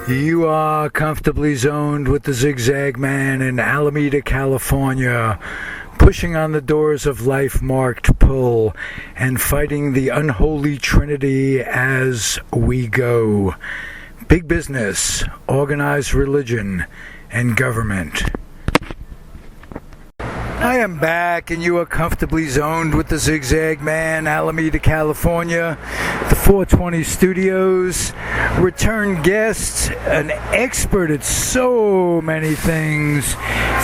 You are comfortably zoned with the Zigzag Man in Alameda, California, pushing on the doors of life marked pull and fighting the unholy trinity as we go. Big business, organized religion, and government. I am back, and you are comfortably zoned with the Zigzag Man, Alameda, California, the 420 Studios. Return guest, an expert at so many things.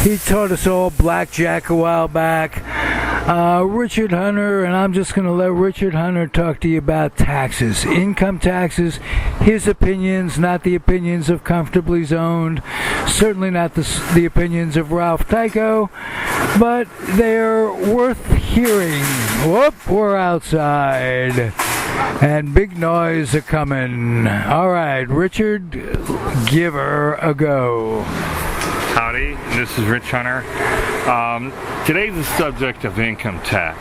He taught us all blackjack a while back. Richard Hunter, and I'm just going to let Richard Hunter talk to you about taxes, income taxes, his opinions, not the opinions of Comfortably Zoned, certainly not the opinions of Ralph Tyko, but they're worth hearing. Whoop, we're outside, and big noise a coming. All right, Richard, give her a go. Howdy, this is Rich Hunter. Today's the subject of income tax.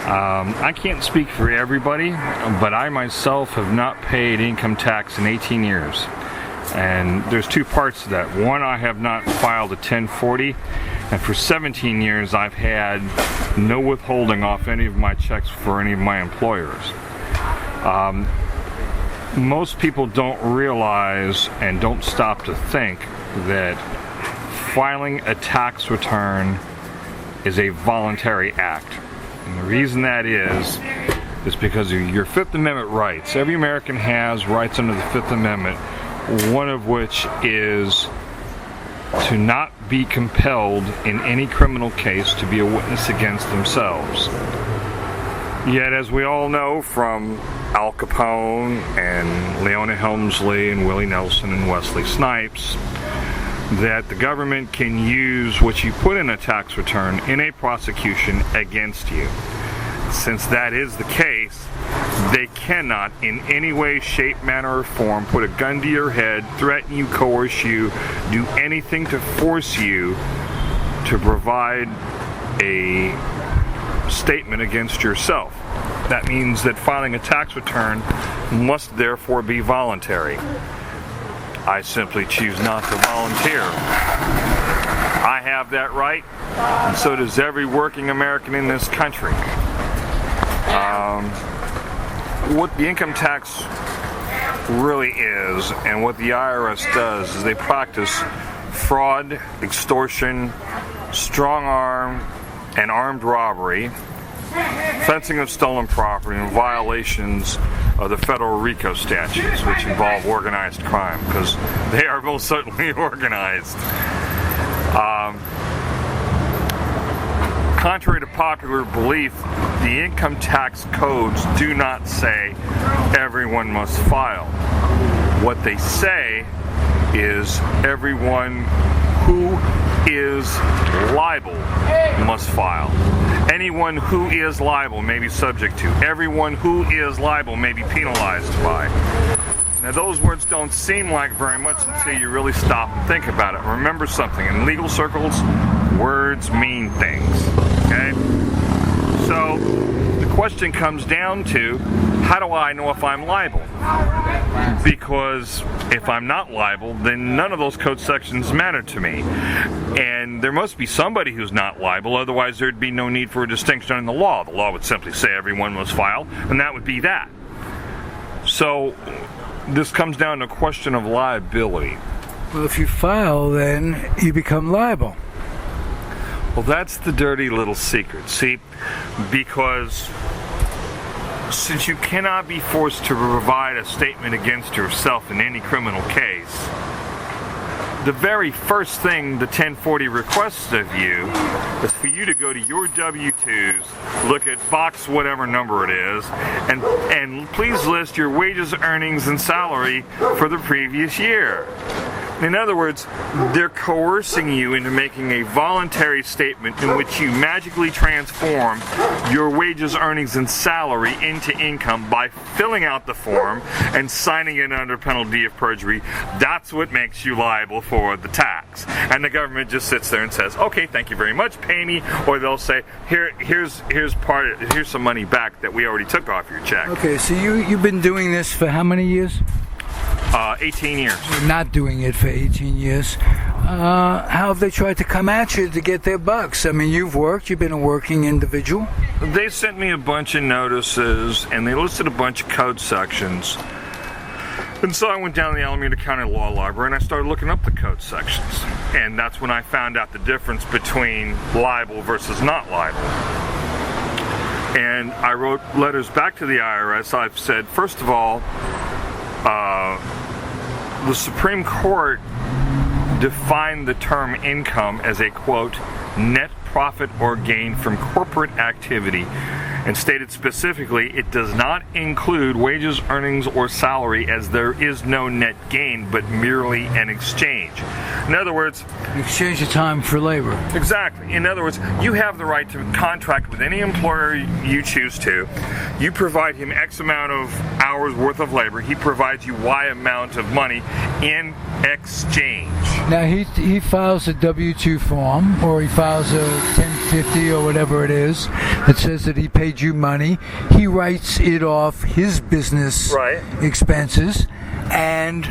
I can't speak for everybody, but I myself have not paid income tax in 18 years. And there's two parts to that. One, I have not filed a 1040, and for 17 years I've had no withholding off any of my checks for any of my employers. Most people don't realize and don't stop to think that filing a tax return is a voluntary act. And the reason that is because of your Fifth Amendment rights. Every American has rights under the Fifth Amendment, one of which is to not be compelled in any criminal case to be a witness against themselves. Yet, as we all know from Al Capone and Leona Helmsley and Willie Nelson and Wesley Snipes, that the government can use what you put in a tax return in a prosecution against you. Since that is the case, they cannot in any way, shape, manner, or form put a gun to your head, threaten you, coerce you, do anything to force you to provide a statement against yourself. That means that filing a tax return must therefore be voluntary. I simply choose not to volunteer. I have that right, and so does every working American in this country. What the income tax really is, and what the IRS does, is they practice fraud, extortion, strong arm, and armed robbery, fencing of stolen property, and violations of the federal RICO statutes, which involve organized crime, because they are most certainly organized. Contrary to popular belief, the income tax codes do not say everyone must file. What they say is everyone who is liable must file. Anyone who is liable may be subject to. Everyone who is liable may be penalized by. Now, those words don't seem like very much until you really stop and think about it. Remember something, in legal circles, words mean things, okay? So, the question comes down to, how do I know if I'm liable? Because if I'm not liable, then none of those code sections matter to me. And there must be somebody who's not liable, otherwise there'd be no need for a distinction in the law. The law would simply say everyone must file, and that would be that. So, this comes down to a question of liability. Well, if you file, then you become liable. Well, that's the dirty little secret. See, because since you cannot be forced to provide a statement against yourself in any criminal case, the very first thing the 1040 requests of you is for you to go to your W-2s, look at box whatever number it is, and please list your wages, earnings, and salary for the previous year. In other words, they're coercing you into making a voluntary statement in which you magically transform your wages, earnings, and salary into income by filling out the form and signing it under penalty of perjury. That's what makes you liable for the tax. And the government just sits there and says, okay, thank you very much, pay me. Or they'll say, here's some money back that we already took off your check. Okay, so you've been doing this for how many years? 18 years. You're not doing it for 18 years. How have they tried to come at you to get their bucks? I mean, you've been a working individual. They sent me a bunch of notices, and they listed a bunch of code sections. And so I went down to the Alameda County Law Library, and I started looking up the code sections. And that's when I found out the difference between liable versus not liable. And I wrote letters back to the IRS. I've said, first of all, the Supreme Court defined the term income as a, quote, net profit or gain from corporate activity, and stated specifically it does not include wages, earnings, or salary, as there is no net gain but merely an exchange. In other words, exchange of time for labor. Exactly. In other words, you have the right to contract with any employer you choose to. You provide him X amount of hours worth of labor. He provides you Y amount of money in exchange. Now he files a W-2 form, or he files a 1050 or whatever it is that says that he paid you money. He writes it off his business expenses, and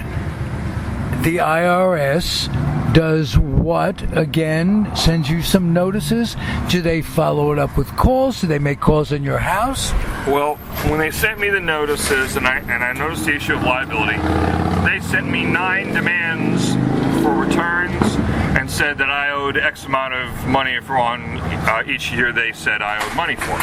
the IRS does what? Again, sends you some notices? Do they follow it up with calls? Do they make calls in your house? Well, when they sent me the notices, and I noticed the issue of liability, they sent me 9 demands for returns and said that I owed X amount of money for each year they said I owed money for.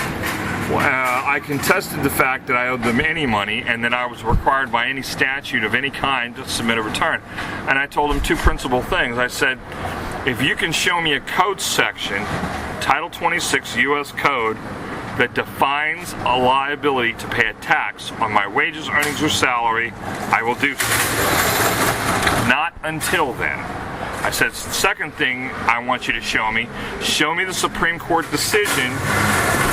I contested the fact that I owed them any money, and that I was required by any statute of any kind to submit a return. And I told them 2 principal things. I said, if you can show me a code section, Title 26 U.S. Code, that defines a liability to pay a tax on my wages, earnings, or salary, I will do so. Not until then. I said, second thing I want you to show me the Supreme Court decision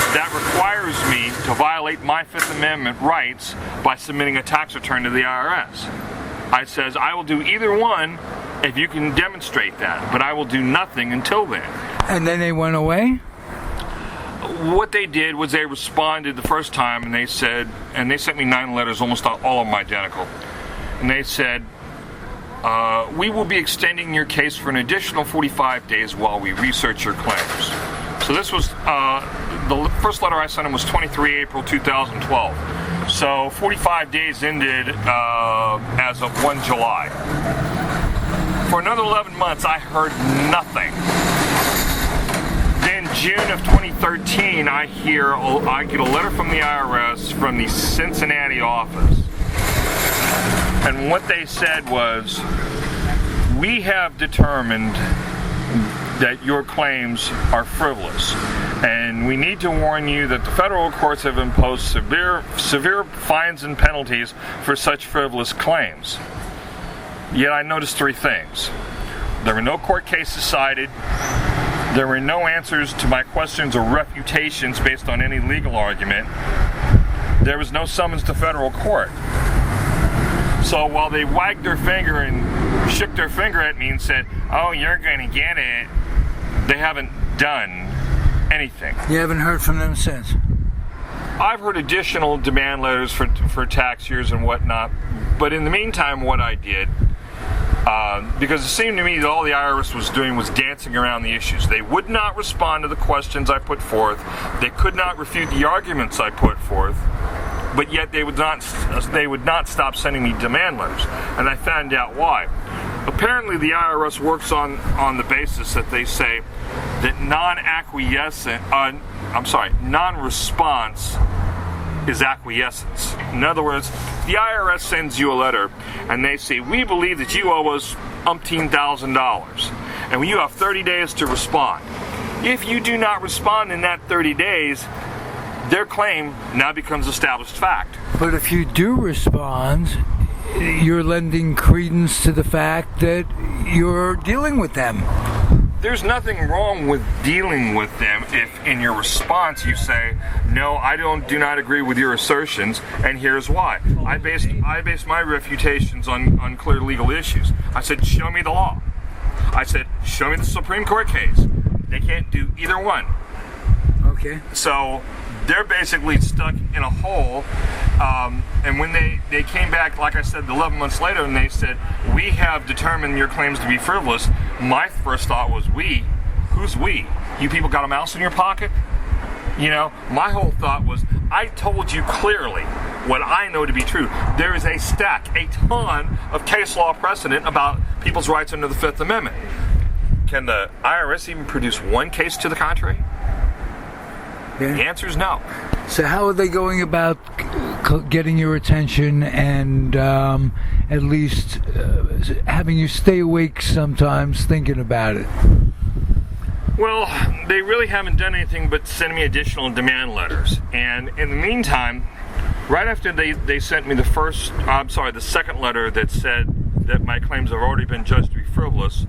that requires me to violate my Fifth Amendment rights by submitting a tax return to the IRS. I says, I will do either one if you can demonstrate that, but I will do nothing until then. And then they went away? What they did was they responded the first time, and they sent me 9 letters, almost all of them identical. And they said, we will be extending your case for an additional 45 days while we research your claims. So this was, the first letter I sent him was 23 April 2012. So 45 days ended as of 1 July. For another 11 months, I heard nothing. Then June of 2013, I get a letter from the IRS from the Cincinnati office. And what they said was, we have determined that your claims are frivolous, and we need to warn you that the federal courts have imposed severe fines and penalties for such frivolous claims. Yet I noticed 3 things. There were no court cases cited. There were no answers to my questions or refutations based on any legal argument. There was no summons to federal court. So while they wagged their finger and shook their finger at me and said, oh, you're going to get it, they haven't done anything. You haven't heard from them since? I've heard additional demand letters for tax years and whatnot, but in the meantime, what I did, because it seemed to me that all the IRS was doing was dancing around the issues. They would not respond to the questions I put forth. They could not refute the arguments I put forth. But yet they would not stop sending me demand letters, and I found out why. Apparently, the IRS works on the basis that they say that non-response is acquiescence. In other words, the IRS sends you a letter, and they say, we believe that you owe us $1,000, and you have 30 days to respond. If you do not respond in that 30 days, their claim now becomes established fact. But if you do respond, you're lending credence to the fact that you're dealing with them. There's nothing wrong with dealing with them if in your response you say, no, I do not agree with your assertions, and here's why. I based my refutations on clear legal issues. I said, show me the law. I said, show me the Supreme Court case. They can't do either one. Okay. So they're basically stuck in a hole. And when they came back, like I said, 11 months later, and they said, we have determined your claims to be frivolous, my first thought was, we? Who's we? You people got a mouse in your pocket? You know, my whole thought was, I told you clearly what I know to be true. There is a ton of case law precedent about people's rights under the Fifth Amendment. Can the IRS even produce one case to the contrary? Yeah. The answer is no. So how are they going about getting your attention and at least having you stay awake sometimes thinking about it? Well, they really haven't done anything but send me additional demand letters. And in the meantime, right after they sent me the second letter that said that my claims have already been judged to be frivolous,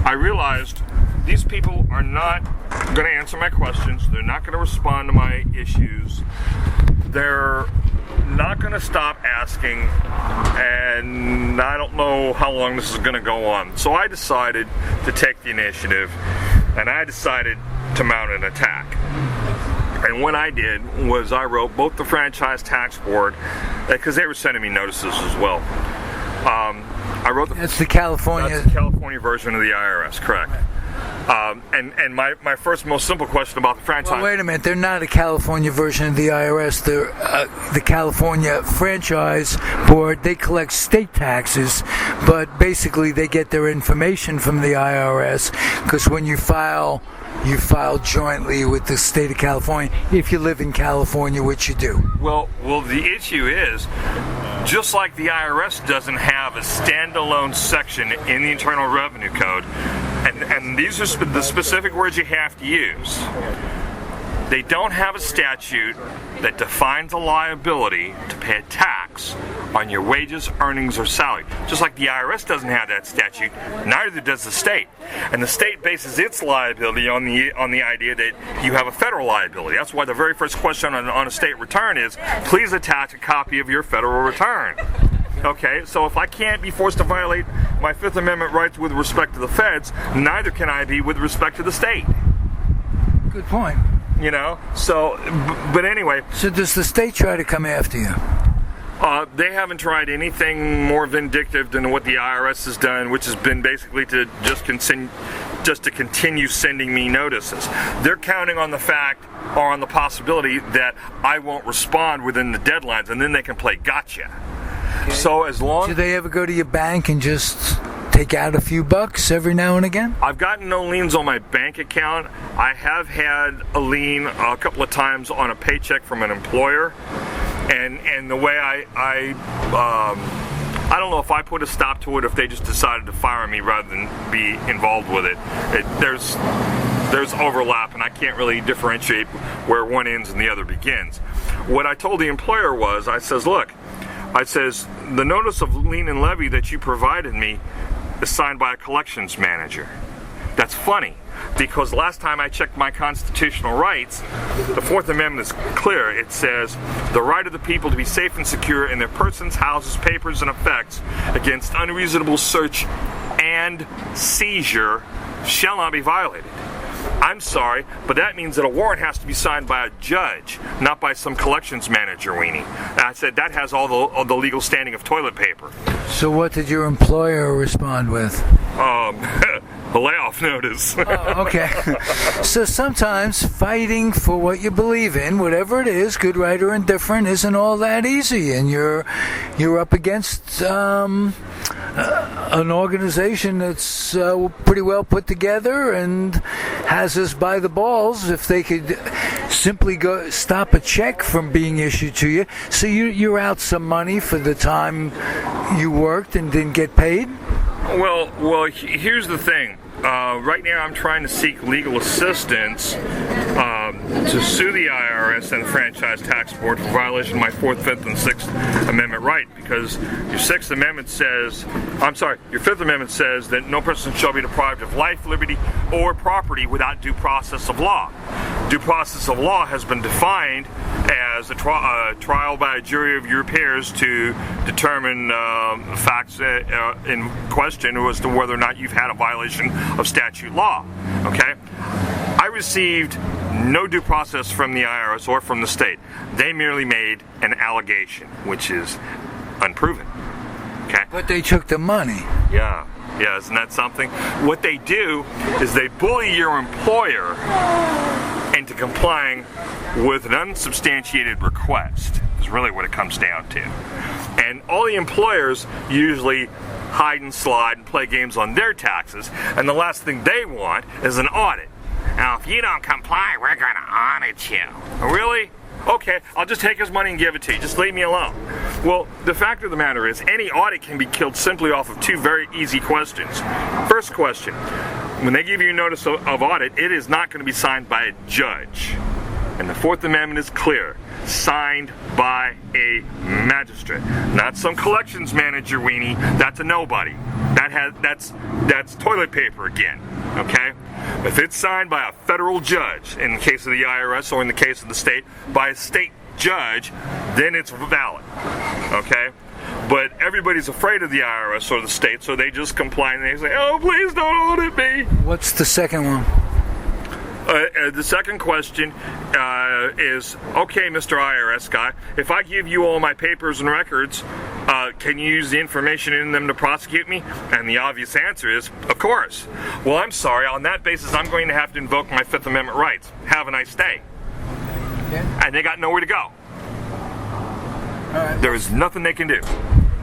I realized these people are not going to answer my questions. They're not going to respond to my issues. They're not going to stop asking, and I don't know how long this is going to go on. So I decided to take the initiative, and I decided to mount an attack. And what I did was I wrote both the Franchise Tax Board, because they were sending me notices as well. I wrote That's the California version of the IRS, correct? And my first most simple question about the franchise. Well, wait a minute. They're not a California version of the IRS. They're the California Franchise Board. They collect state taxes, but basically they get their information from the IRS because when you file jointly with the state of California if you live in California, which you do. Well, the issue is, just like the IRS doesn't have a standalone section in the Internal Revenue Code, and these are the specific words you have to use. They don't have a statute that defines a liability to pay a tax on your wages, earnings, or salary. Just like the IRS doesn't have that statute, neither does the state. And the state bases its liability on the idea that you have a federal liability. That's why the very first question on a state return is, please attach a copy of your federal return. Okay, so if I can't be forced to violate my Fifth Amendment rights with respect to the feds, neither can I be with respect to the state. Good point. You know, so, but anyway. So does the state try to come after you? They haven't tried anything more vindictive than what the IRS has done, which has been basically to just to continue sending me notices. They're counting on the fact or on the possibility that I won't respond within the deadlines, and then they can play gotcha. Okay. So as long... Do they ever go to your bank and just take out a few bucks every now and again? I've gotten no liens on my bank account. I have had a lien a couple of times on a paycheck from an employer, and the way I don't know if I put a stop to it, if they just decided to fire me rather than be involved with it. There's overlap, and I can't really differentiate where one ends and the other begins. What I told the employer was, I says, look, the notice of lien and levy that you provided me is signed by a collections manager. That's funny, because last time I checked my constitutional rights, the Fourth Amendment is clear. It says, the right of the people to be safe and secure in their persons, houses, papers, and effects against unreasonable search and seizure shall not be violated. I'm sorry, but that means that a warrant has to be signed by a judge, not by some collections manager weenie. And I said, that has all the legal standing of toilet paper. So what did your employer respond with? A layoff notice. Oh, okay. So sometimes fighting for what you believe in, whatever it is, good, right, or indifferent, isn't all that easy. And you're up against an organization that's pretty well put together and has us by the balls. If they could simply go stop a check from being issued to you, so you're out some money for the time you worked and didn't get paid? Well, here's the thing. Right now I'm trying to seek legal assistance to sue the IRS and the Franchise Tax Board for violation of my 4th, 5th, and 6th Amendment right, because your 6th Amendment says, your 5th Amendment says that no person shall be deprived of life, liberty, or property without due process of law. Due process of law has been defined as a trial by a jury of your peers to determine facts in question as to whether or not you've had a violation of statute law. Okay? I received no due process from the IRS or from the state. They merely made an allegation, which is unproven. Okay? But they took the money. Yeah, isn't that something? What they do is they bully your employer into complying with an unsubstantiated request, is really what it comes down to. And all the employers usually hide and slide and play games on their taxes, and the last thing they want is an audit. Now, if you don't comply, we're going to audit you. Really? Okay, I'll just take his money and give it to you. Just leave me alone. Well, the fact of the matter is, any audit can be killed simply off of 2 very easy questions. First question, when they give you a notice of audit, it is not going to be signed by a judge. And the 4th Amendment is clear. Signed by a magistrate. Not some collections manager weenie. That's a nobody. That's toilet paper again. Okay? If it's signed by a federal judge, in the case of the IRS or in the case of the state, by a state judge, then it's valid. Okay? But everybody's afraid of the IRS or the state, so they just comply and they say, oh, please don't audit me. What's the second one? The second question is, okay, Mr. IRS guy, if I give you all my papers and records, can you use the information in them to prosecute me? And the obvious answer is, of course. Well, I'm sorry. On that basis, I'm going to have to invoke my 5th Amendment rights. Have a nice day. Okay. And they got nowhere to go. All right. There is nothing they can do.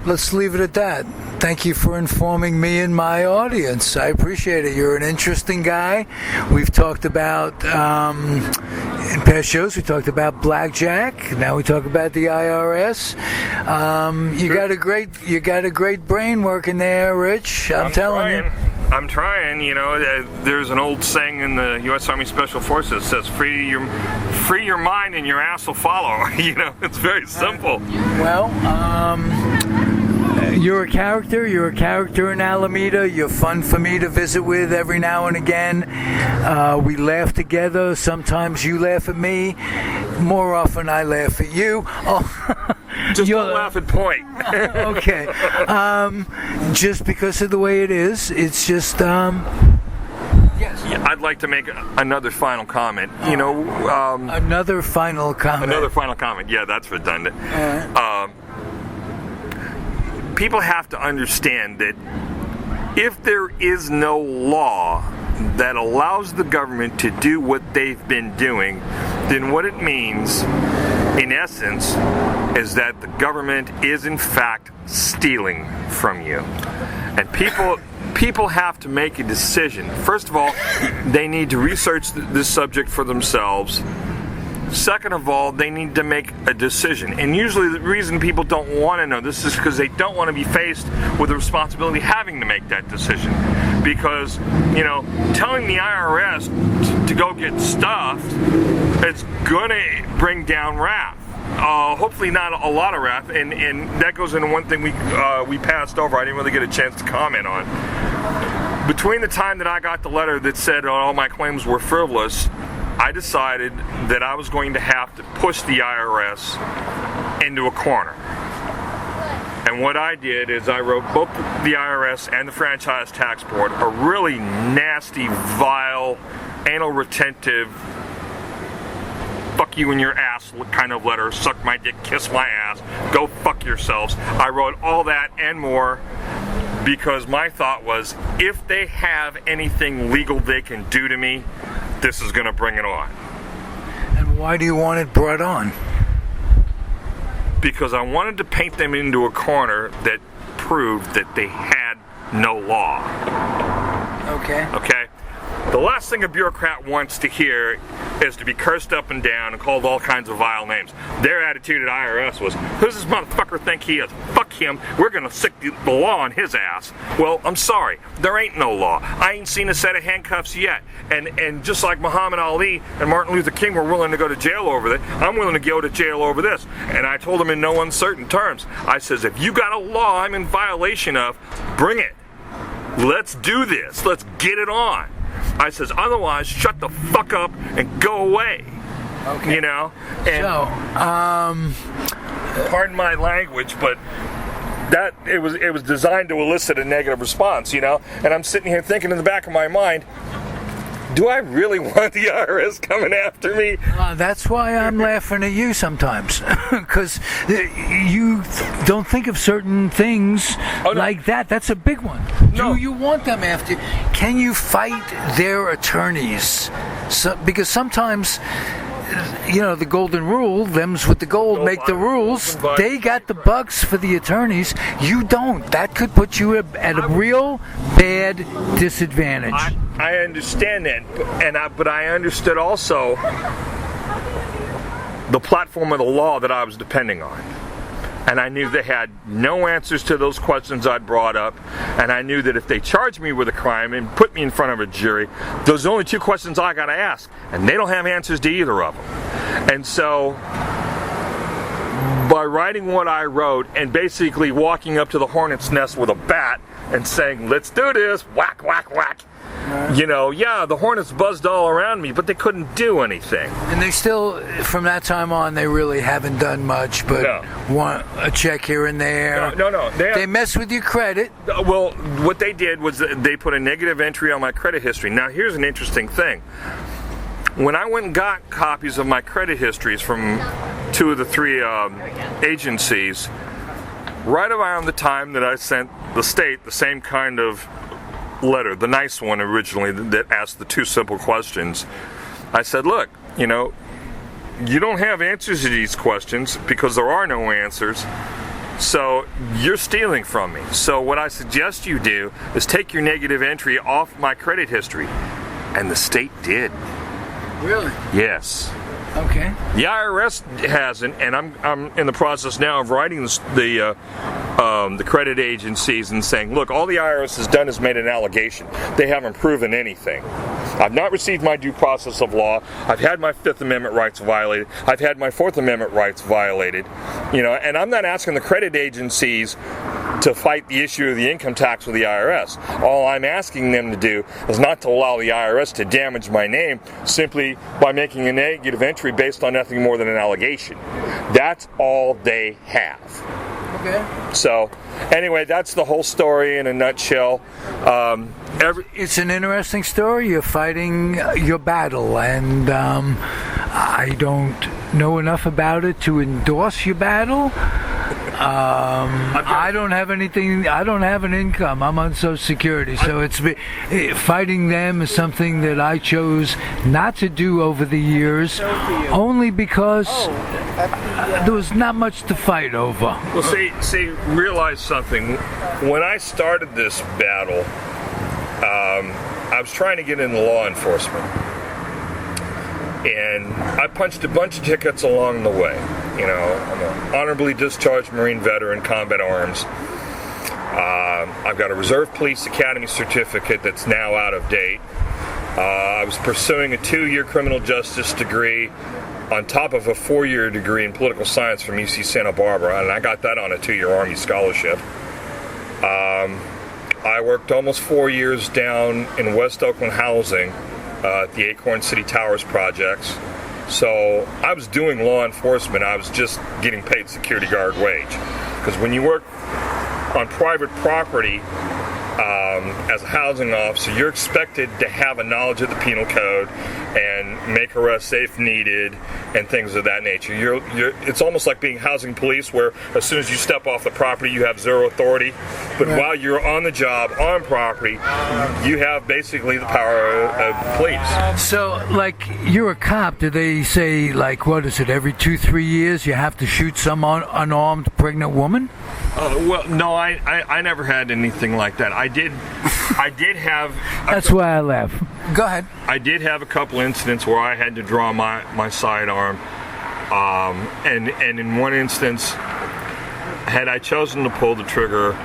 Let's leave it at that. Thank you for informing me and my audience. I appreciate it. You're an interesting guy. We've talked about, in past shows, we talked about blackjack. Now we talk about the IRS. You got a great brain working there, Rich. I'm telling you. I'm trying. You know, there's an old saying in the U.S. Army Special Forces that says, "Free your mind and your ass will follow." You know, it's very simple. Well, you're a character. You're a character in Alameda. You're fun for me to visit with every now and again. We laugh together. Sometimes you laugh at me. More often, I laugh at you. Oh. Just don't laugh at point. Okay. Just because of the way it is, it's just. Yes. Yeah, I'd like to make another final comment. You know. Another final comment. Another final comment. Yeah, that's redundant. People have to understand that if there is no law that allows the government to do what they've been doing, then what it means, in essence, is that the government is in fact stealing from you. And people have to make a decision. First of all, they need to research this subject for themselves. Second of all, they need to make a decision. And usually the reason people don't want to know this is because they don't want to be faced with the responsibility of having to make that decision. Because, you know, telling the IRS to go get stuffed, it's going to bring down wrath. Hopefully not a lot of wrath. And that goes into one thing we passed over. I didn't really get a chance to comment on. Between the time that I got the letter that said all my claims were frivolous, I decided that I was going to have to push the IRS into a corner. And what I did is I wrote both the IRS and the Franchise Tax Board a really nasty, vile, anal retentive, fuck you in your ass kind of letter, suck my dick, kiss my ass, go fuck yourselves. I wrote all that and more because my thought was, if they have anything legal they can do to me, this is going to bring it on. And why do you want it brought on? Because I wanted to paint them into a corner that proved that they had no law. Okay. Okay? The last thing a bureaucrat wants to hear is to be cursed up and down and called all kinds of vile names. Their attitude at IRS was, who's this motherfucker think he is? Fuck him. We're going to stick the law on his ass. Well, I'm sorry. There ain't no law. I ain't seen a set of handcuffs yet. And just like Muhammad Ali and Martin Luther King were willing to go to jail over it, I'm willing to go to jail over this. And I told them in no uncertain terms, I says, if you got a law I'm in violation of, bring it. Let's do this. Let's get it on. I says, otherwise, shut the fuck up and go away. Okay. You know? And So, pardon my language, but that it was designed to elicit a negative response, you know? And I'm sitting here thinking in the back of my mind, do I really want the IRS coming after me? that's why I'm laughing at you sometimes, because you don't think of certain things like that. That's a big one. No. Do you want them after? Can you fight their attorneys? Because sometimes, the golden rule, them's with the gold make the rules. They got the bucks for the attorneys. You don't. That could put you at a real bad disadvantage. I understand that, but I understood also the platform of the law that I was depending on. And I knew they had no answers to those questions I'd brought up. And I knew that if they charged me with a crime and put me in front of a jury, those are the only two questions I got to ask. And they don't have answers to either of them. And so, by writing what I wrote and basically walking up to the hornet's nest with a bat and saying, let's do this, whack, whack, whack. The hornets buzzed all around me, but they couldn't do anything. And they still, from that time on, they really haven't done much, but want a check here and there. No. They mess with your credit. Well, what they did was they put a negative entry on my credit history. Now, here's an interesting thing. When I went and got copies of my credit histories from two of the three agencies, right around the time that I sent the state the same kind of letter, the nice one originally that asked the two simple questions, I said, look, you don't have answers to these questions because there are no answers, so you're stealing from me. So what I suggest you do is take your negative entry off my credit history. And the state did. Really? Yes. Okay. The IRS hasn't, and I'm in the process now of writing the credit agencies and saying, look, all the IRS has done is made an allegation. They haven't proven anything. I've not received my due process of law. I've had my Fifth Amendment rights violated. I've had my Fourth Amendment rights violated. And I'm not asking the credit agencies to fight the issue of the income tax with the IRS. All I'm asking them to do is not to allow the IRS to damage my name simply by making a negative entry based on nothing more than an allegation. That's all they have. Okay. So, anyway, that's the whole story in a nutshell. It's an interesting story. You're fighting your battle, and I don't know enough about it to endorse your battle. I don't have anything. I don't have an income. I'm on Social Security, so fighting them is something that I chose not to do over the years, only because there was not much to fight over. Well, see, realize something. When I started this battle, I was trying to get into law enforcement. And I punched a bunch of tickets along the way. I'm an honorably discharged Marine veteran, combat arms. I've got a Reserve Police Academy certificate that's now out of date. I was pursuing a 2-year criminal justice degree on top of a 4-year degree in political science from UC Santa Barbara, and I got that on a 2-year Army scholarship. I worked almost 4 years down in West Oakland housing at the Acorn City Towers projects. So I was doing law enforcement. I was just getting paid security guard wage. Because when you work on private property as a housing officer, you're expected to have a knowledge of the penal code and make arrests if needed and things of that nature. It's almost like being housing police, where as soon as you step off the property, you have zero authority. But while you're on the job, on property, you have basically the power of police. So, like, you're a cop. Do they say, like, what is it, every 2-3 years you have to shoot some unarmed pregnant woman? Well, no, I never had anything like that. I did have... That's why I laugh. Go ahead. I did have a couple incidents where I had to draw my sidearm, and in one instance, had I chosen to pull the trigger,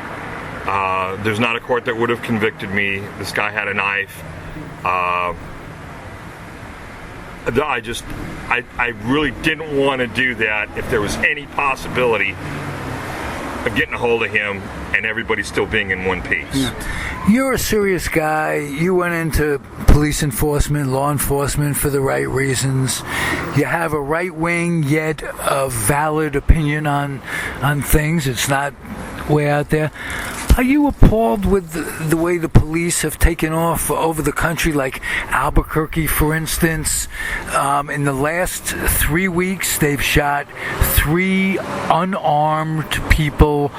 there's not a court that would have convicted me. This guy had a knife. I really didn't want to do that if there was any possibility of getting a hold of him and everybody still being in one piece. Yeah. You're a serious guy. You went into police enforcement, law enforcement for the right reasons. You have a right wing yet a valid opinion on things. It's not way out there. Are you appalled with the way the police have taken off over the country, like Albuquerque, for instance? In the last 3 weeks, they've shot 3 unarmed people.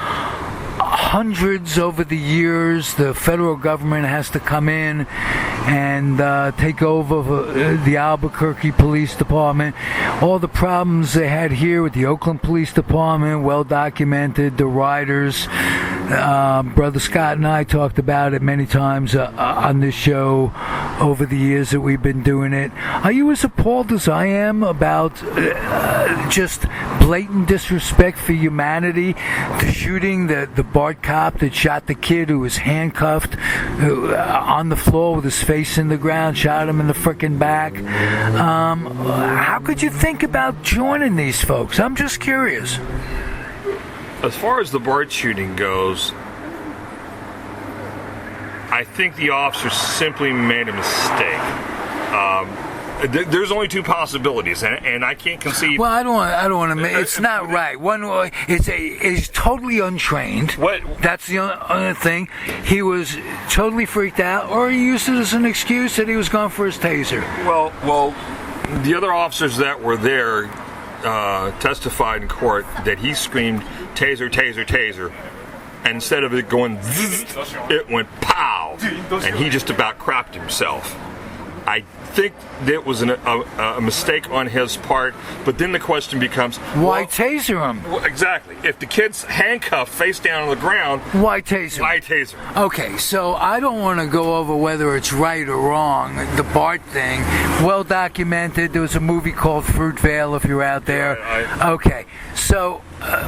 Hundreds over the years. The federal government has to come in and take over the Albuquerque Police Department. All the problems they had here with the Oakland Police Department, well documented. The riders, Brother Scott and I talked about it many times on this show over the years that we've been doing it. Are you as appalled as I am about just blatant disrespect for humanity? The shooting, the BART cop that shot the kid who was handcuffed on the floor with his face in the ground, shot him in the frickin' back. How could you think about joining these folks? I'm just curious. As far as the BART shooting goes, I think the officer simply made a mistake. There's only 2 possibilities, and I can't conceive. Well, I don't want to. It's not right. One, it's totally untrained. What? That's the other thing. He was totally freaked out, or he used it as an excuse that he was going for his taser. Well, the other officers that were there testified in court that he screamed "taser, taser, taser," and instead of it going zzz, it went pow, and he just about crapped himself. I think that was a mistake on his part, but then the question becomes, why taser him? Well, exactly. If the kid's handcuffed face down on the ground, why taser him? Why taser him? Okay, so I don't want to go over whether it's right or wrong. The BART thing, well documented. There was a movie called Fruitvale, if you're out there. Okay, so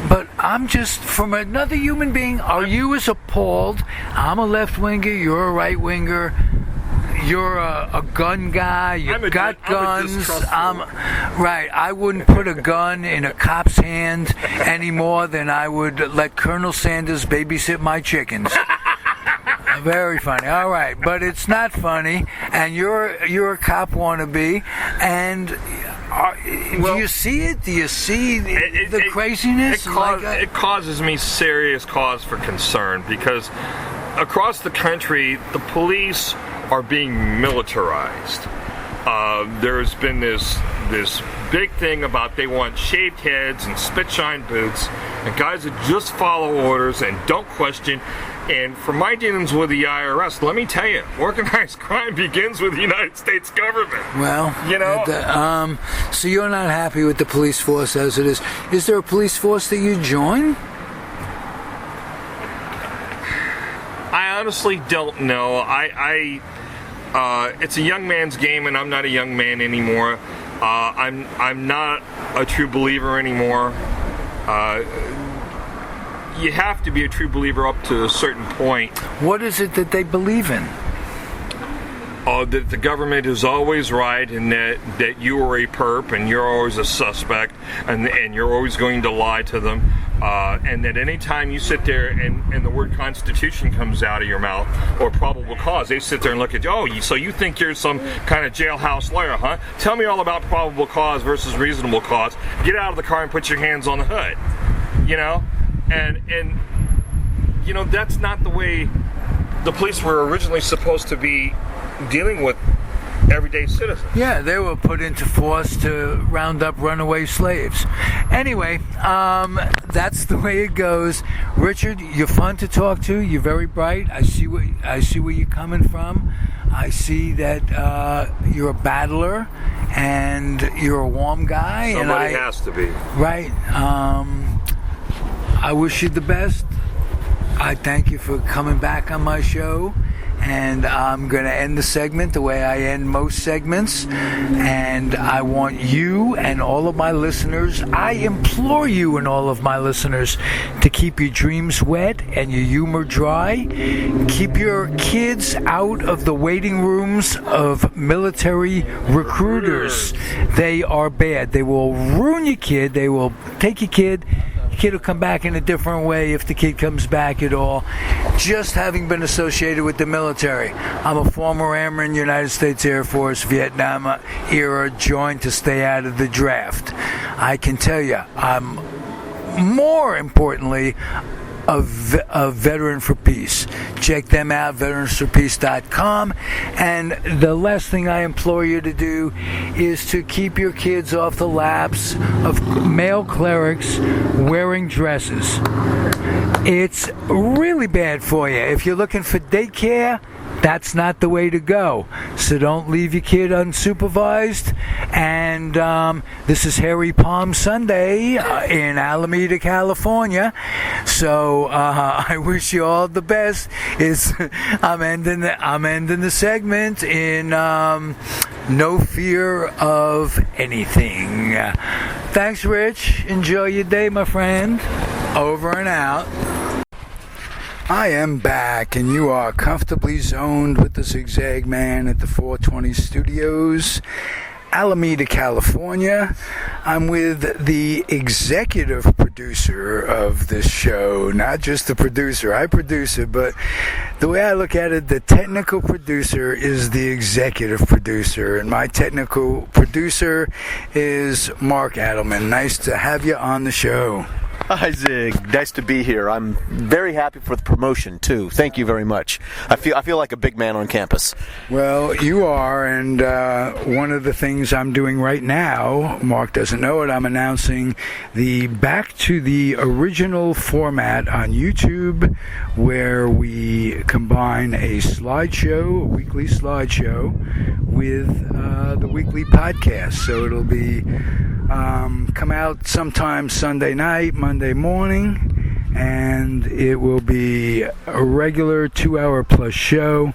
but I'm just, from another human being, are you as appalled? I'm a left-winger, you're a right-winger. You're a gun guy. You got guns. Right. I wouldn't put a gun in a cop's hand any more than I would let Colonel Sanders babysit my chickens. Very funny. All right, but it's not funny. And you're a cop wannabe. And do you see it? Do you see the craziness? It causes me serious cause for concern, because across the country, the police are being militarized. There's been this big thing about they want shaved heads and spit shine boots and guys that just follow orders and don't question. And for my dealings with the IRS, let me tell you, organized crime begins with the United States government. Well, you know. So you're not happy with the police force as it is. Is there a police force that you join? I honestly don't know. It's a young man's game, and I'm not a young man anymore. I'm not a true believer anymore. You have to be a true believer up to a certain point. What is it that they believe in? That the government is always right, and that you are a perp, and you're always a suspect, and you're always going to lie to them. And that any time you sit there and the word Constitution comes out of your mouth, or probable cause, they sit there and look at you, so you think you're some kind of jailhouse lawyer, huh? Tell me all about probable cause versus reasonable cause. Get out of the car and put your hands on the hood. You know? And you know, that's not the way the police were originally supposed to be dealing with everyday citizens. Yeah, they were put into force to round up runaway slaves. Anyway, that's the way it goes. Richard, you're fun to talk to. You're very bright. I see where you're coming from. I see that you're a battler and you're a warm guy. Somebody has to be. Right. I wish you the best. I thank you for coming back on my show. and I'm going to end the segment the way I end most segments. And I want you and all of my listeners, I implore you and all of my listeners to keep your dreams wet and your humor dry. Keep your kids out of the waiting rooms of military recruiters. They are bad. They will ruin your kid. They will take your kid. Your kid will come back in a different way if the kid comes back at all. Just having been associated with the military. I'm a former airman, United States Air Force, Vietnam era, joined to stay out of the draft. I can tell you, I'm more importantly a veteran for peace. Check them out, veteransforpeace.com. And the last thing I implore you to do is to keep your kids off the laps of male clerics wearing dresses. It's really bad for you. If you're looking for daycare, that's not the way to go. So don't leave your kid unsupervised. And this is Hairy Palm Sunday in Alameda, California. So I wish you all the best. I'm ending the segment in no fear of anything. Thanks, Rich. Enjoy your day, my friend. Over and out. I am back, and you are comfortably zoned with the Zigzag Man at the 420 Studios, Alameda, California. I'm with the executive producer of this show, not just the producer. I produce it, but the way I look at it, the technical producer is the executive producer, and my technical producer is Mark Addleman. Nice to have you on the show. Hi, Zig. Nice to be here. I'm very happy for the promotion, too. Thank you very much. I feel like a big man on campus. Well, you are, and one of the things I'm doing right now, Mark doesn't know it, I'm announcing the back to the original format on YouTube, where we combine a slideshow, a weekly slideshow, with the weekly podcast. So it'll be come out sometime Sunday night, Monday morning, and it will be a regular 2-hour plus show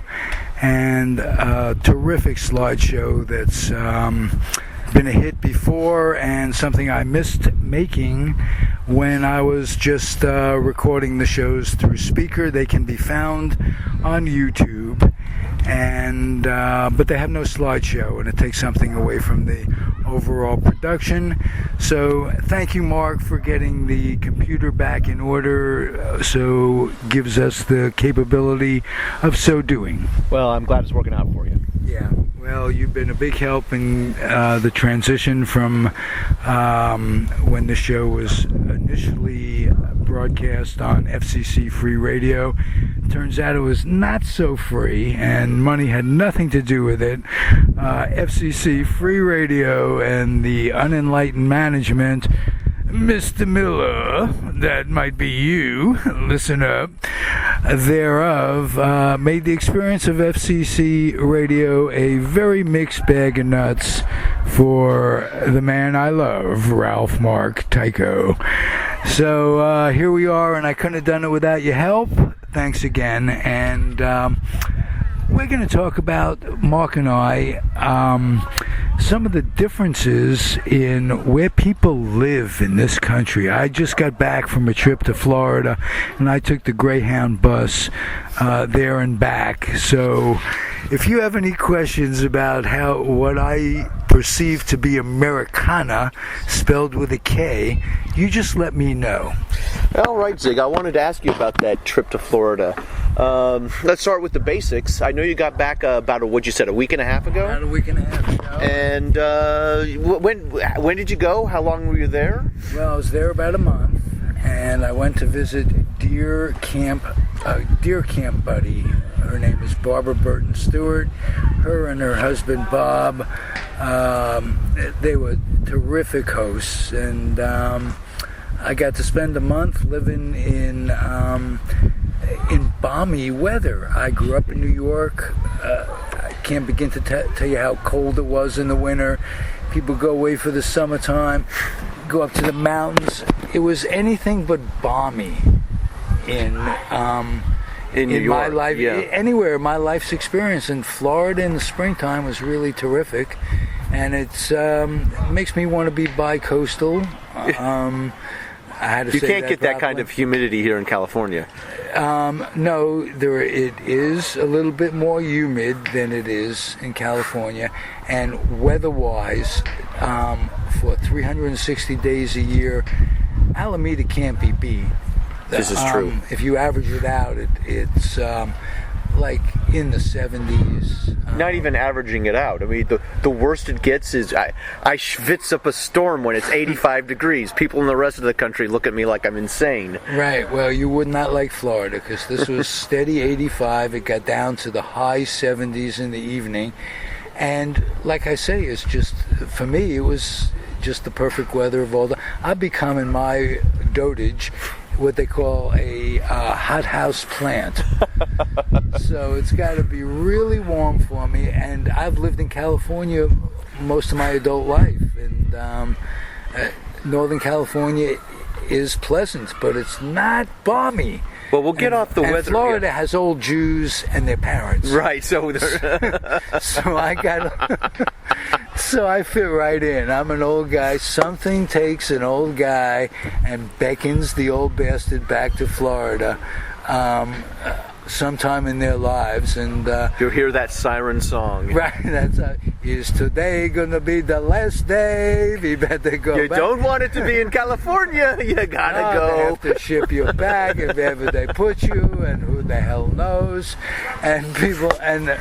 and a terrific slideshow that's been a hit before and something I missed making when I was just recording the shows through Speaker. They can be found on YouTube, and but they have no slideshow, and it takes something away from the overall production. So thank you, Mark, for getting the computer back in order, so gives us the capability of so doing. Well, I'm glad it's working out for you. Yeah, well, you've been a big help in the transition from when the show was initially broadcast on FCC Free Radio. Turns out it was not so free, and money had nothing to do with it. FCC Free Radio and the unenlightened management, Mr. Miller, that might be you, listen up, thereof, made the experience of FCC Radio a very mixed bag of nuts for the man I love, Ralph Mark Tyko. So here we are, and I couldn't have done it without your help. Thanks again. And we're going to talk about, Mark and I, some of the differences in where people live in this country. I just got back from a trip to Florida, and I took the Greyhound bus there and back. So if you have any questions about what I perceive to be Americana, spelled with a K, you just let me know. All right, Zig, I wanted to ask you about that trip to Florida. Let's start with the basics. I know you got back about, a week and a half ago? About a week and a half ago. And when did you go? How long were you there? Well, I was there about a month, and I went to visit deer camp buddy. Her name is Barbara Burton Stewart. Her and her husband Bob, they were terrific hosts, and I got to spend a month living in balmy weather. I grew up in New York. I can't begin to tell you how cold it was in the winter. People go away for the summertime, go up to the mountains. It was anything but balmy in in New York, my life, anywhere, my life's experience. And Florida in the springtime was really terrific, and it's makes me want to be bi-coastal. I had to you say can't that get that properly. kind of humidity here in California. No, it is a little bit more humid than it is in California, and weather-wise, for 360 days a year, Alameda can't be beat. This is true. If you average it out, it's like in the 70s. Not even averaging it out. I mean, the worst it gets is I schwitz up a storm when it's 85 degrees. People in the rest of the country look at me like I'm insane. Right. Well, you would not like Florida because this was steady 85. It got down to the high 70s in the evening. And like I say, it's just, for me, it was just the perfect weather of all the... I've become, in my dotage, what they call a hothouse plant. So it's got to be really warm for me. And I've lived in California most of my adult life. And Northern California is pleasant, but it's not balmy. Well, we'll get off the and weather. Florida has old Jews and their parents. Right, so So I got... So I fit right in. I'm an old guy. Something takes an old guy and beckons the old bastard back to Florida sometime in their lives. And you'll hear that siren song. Right. That's is today going to be the last day? We better go You back. don't want it to be in California. You gotta go. They have to ship you back if ever they put you, and who the hell knows? And people, and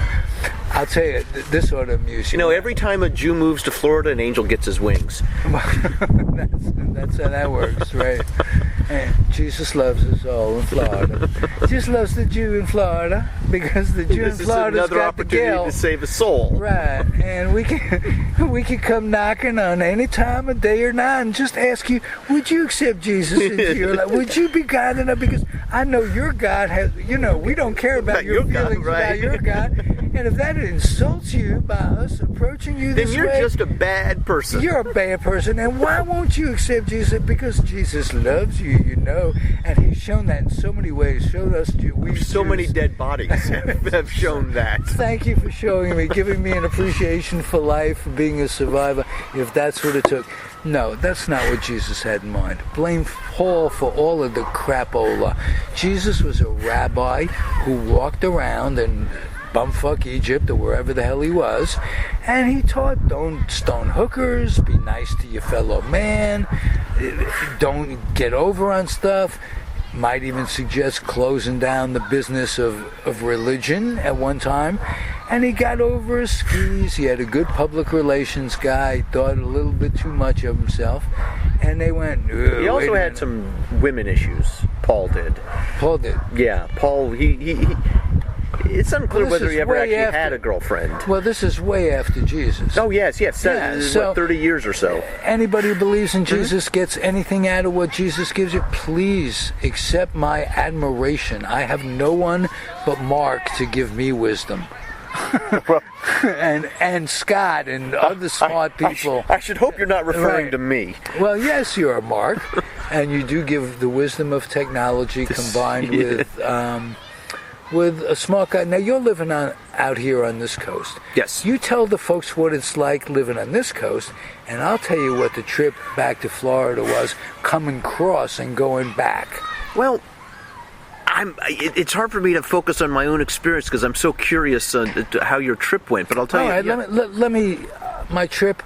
I'll tell you, this ought to amuse you. You know, every time a Jew moves to Florida, an angel gets his wings. That's how that works, right? And Jesus loves us all in Florida. Jesus loves the Jew in Florida because the Jew in This is Florida's another got the opportunity gill. to save a soul. Right, and we can come knocking on any time of day or night and just ask you, would you accept Jesus into your life? Would you be kind enough? Because I know your God has, we don't care about your feelings about your God. And if that insults you by us approaching you this Then you're way, just a bad person. you're a bad person. And why won't you accept Jesus? Because Jesus loves you, and He's shown that in so many ways. Showed us So many dead bodies have shown that. Thank you for showing me, giving me an appreciation for life, for being a survivor, if that's what it took. No, that's not what Jesus had in mind. Blame Paul for all of the crapola. Jesus was a rabbi who walked around and bumfuck Egypt or wherever the hell he was, and he taught, don't stone hookers, be nice to your fellow man, don't get over on stuff. Might even suggest closing down the business of religion at one time. And he got over his skis. He had a good public relations guy. Thought a little bit too much of himself. And they went, He also had some women issues. Paul did. Paul did. Yeah, Paul, he it's unclear whether he ever actually had a girlfriend. Well, this is way after Jesus. Oh, yes. So 30 years or so. Anybody who believes in Jesus gets anything out of what Jesus gives you, please accept my admiration. I have no one but Mark to give me wisdom. and Scott and other smart people. I should hope you're not referring to me. Well, yes, you are, Mark. And you do give the wisdom of technology combined with a smart guy. Now, you're living out here on this coast. Yes. You tell the folks what it's like living on this coast, and I'll tell you what the trip back to Florida was, coming across and going back. Well, it's hard for me to focus on my own experience because I'm so curious how your trip went, but I'll tell you. All right, let me, my trip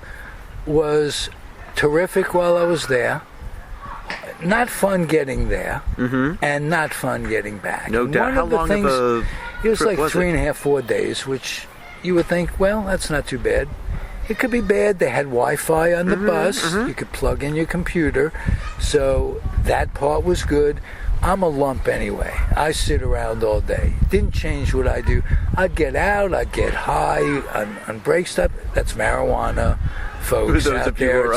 was terrific while I was there. Not fun getting there, and not fun getting back. No doubt. How long of a it was trip like was 3.5, 4 days, which you would think, well, that's not too bad. It could be bad. They had Wi-Fi on the bus. You could plug in your computer, so that part was good. I'm a lump anyway. I sit around all day. Didn't change what I do. I'd get out. I'd get high on break stop. That's marijuana, folks out there.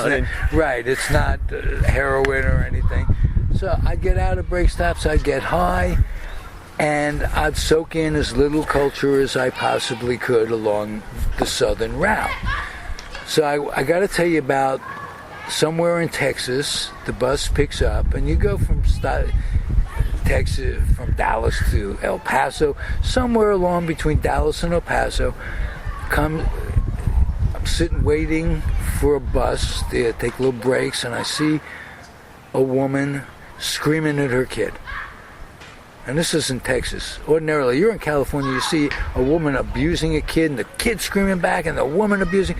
Right. It's not heroin or anything. So I'd get out at break stops. I'd get high, and I'd soak in as little culture as I possibly could along the southern route. So I got to tell you about Texas, from Dallas to El Paso, somewhere along between Dallas and El Paso. I'm sitting waiting for a bus. They take little breaks, and I see a woman screaming at her kid. And this is in Texas. Ordinarily, you're in California, you see a woman abusing a kid, and the kid screaming back, and the woman abusing.